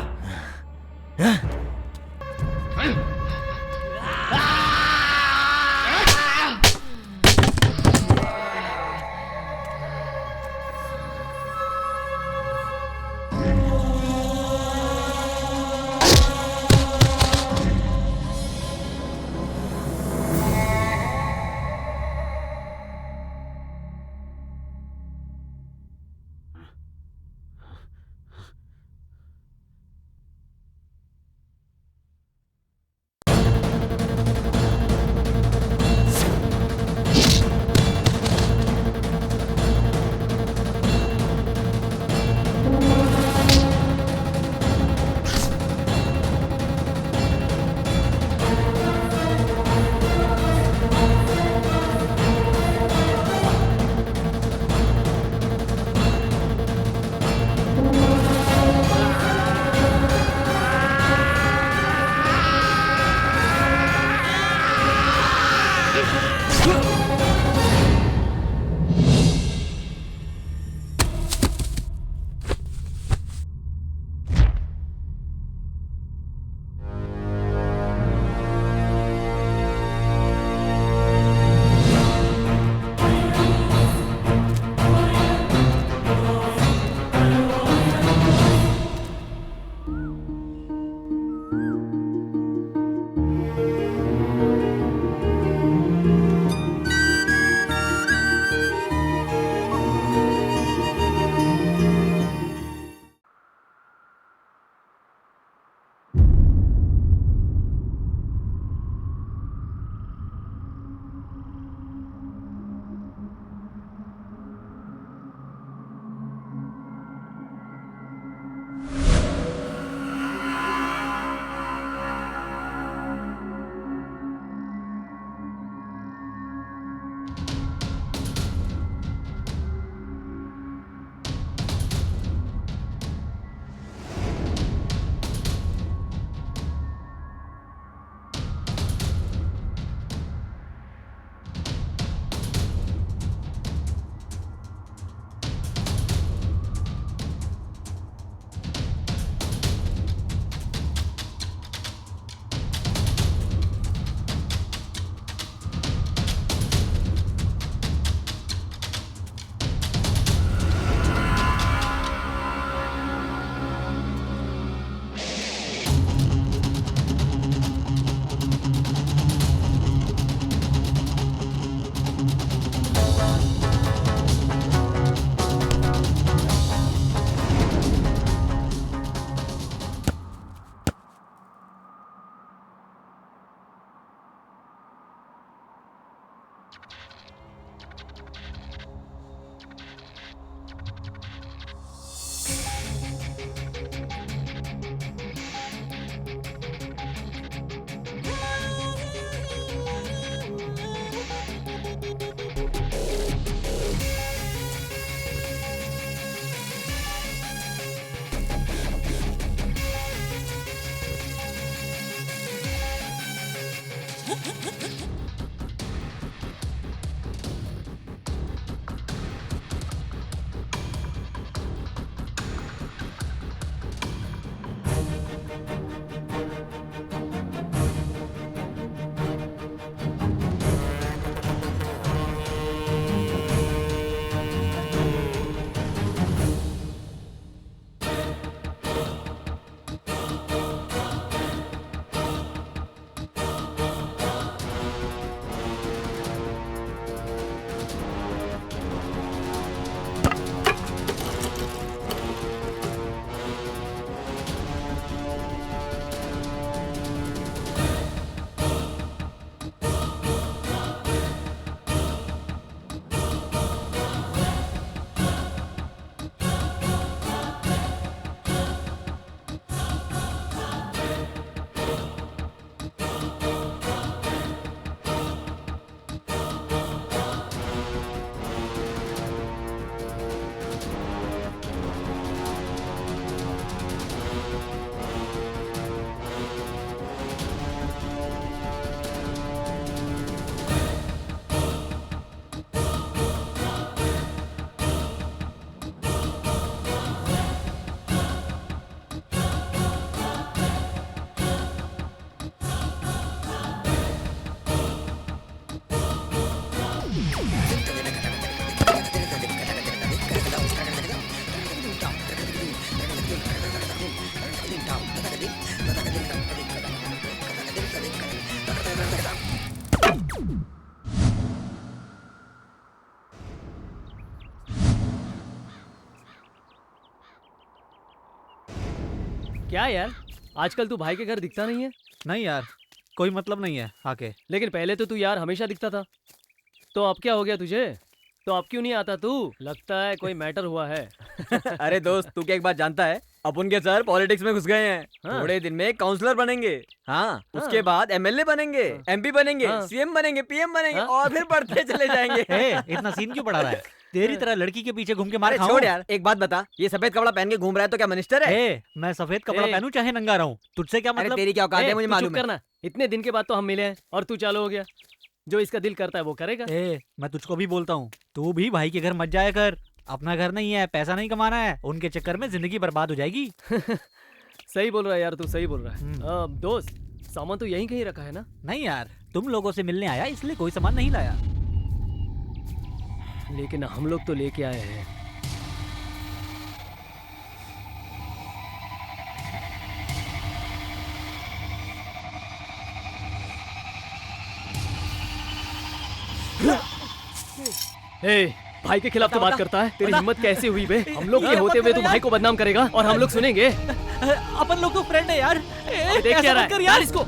क्या यार, आजकल तू भाई के घर दिखता नहीं है। नहीं यार, कोई मतलब नहीं है आके। लेकिन पहले तो तू यार हमेशा दिखता था, तो अब क्या हो गया तुझे? तो अब क्यों नहीं आता तू? लगता है कोई मैटर हुआ है। अरे दोस्त, तू क्या एक बात जानता है? अपन के सर पॉलिटिक्स में घुस गए हैं। हाँ। थोड़े दिन में काउंसलर बनेंगे। हाँ, उसके बाद एमएलए बनेंगे, एमपी बनेंगे, हाँ। सीएम बनेंगे, पीएम बनेंगे हाँ। और फिर बढ़ते चले जाएंगे। इतना सीन क्यों बढ़ा रहा है? तेरी तरह लड़की के पीछे घूम के मार अरे खाऊं? छोड़ यार, एक बात बता, ये सफेद कपड़ा पहन के घूम रहा है तो क्या मिनिस्टर है? मैं सफेद कपड़ा पहनूं चाहे नंगा रहूं, तुझसे क्या अरे मतलब? तेरी क्या औकात है, मुझे तू मालूम चुप है। करना। इतने दिन के बाद तो हम मिले हैं और तू चालू हो गया। जो इसका दिल करता है वो करेगा। मैं तुझको भी बोलता हूँ, तू भी भाई के घर मत जाया कर। अपना घर नहीं है, पैसा नहीं कमाना है, उनके चक्कर में जिंदगी बर्बाद हो जाएगी। सही बोल रहा है यार, तू सही बोल रहा है। दोस्त, सामान तो यहीं कहीं रखा है ना? नहीं यार, तुम लोगों से मिलने आया इसलिए कोई सामान नहीं लाया। लेकिन हम लोग तो लेके आए हैं। ए, भाई के खिलाफ तो बात करता है। तेरी हिम्मत कैसे हुई बे? हम लोग के होते हुए तो भाई को बदनाम करेगा और हम लोग सुनेंगे? अपन लोग तो फ्रेंड है यार। देख क्या रहा है यार इसको।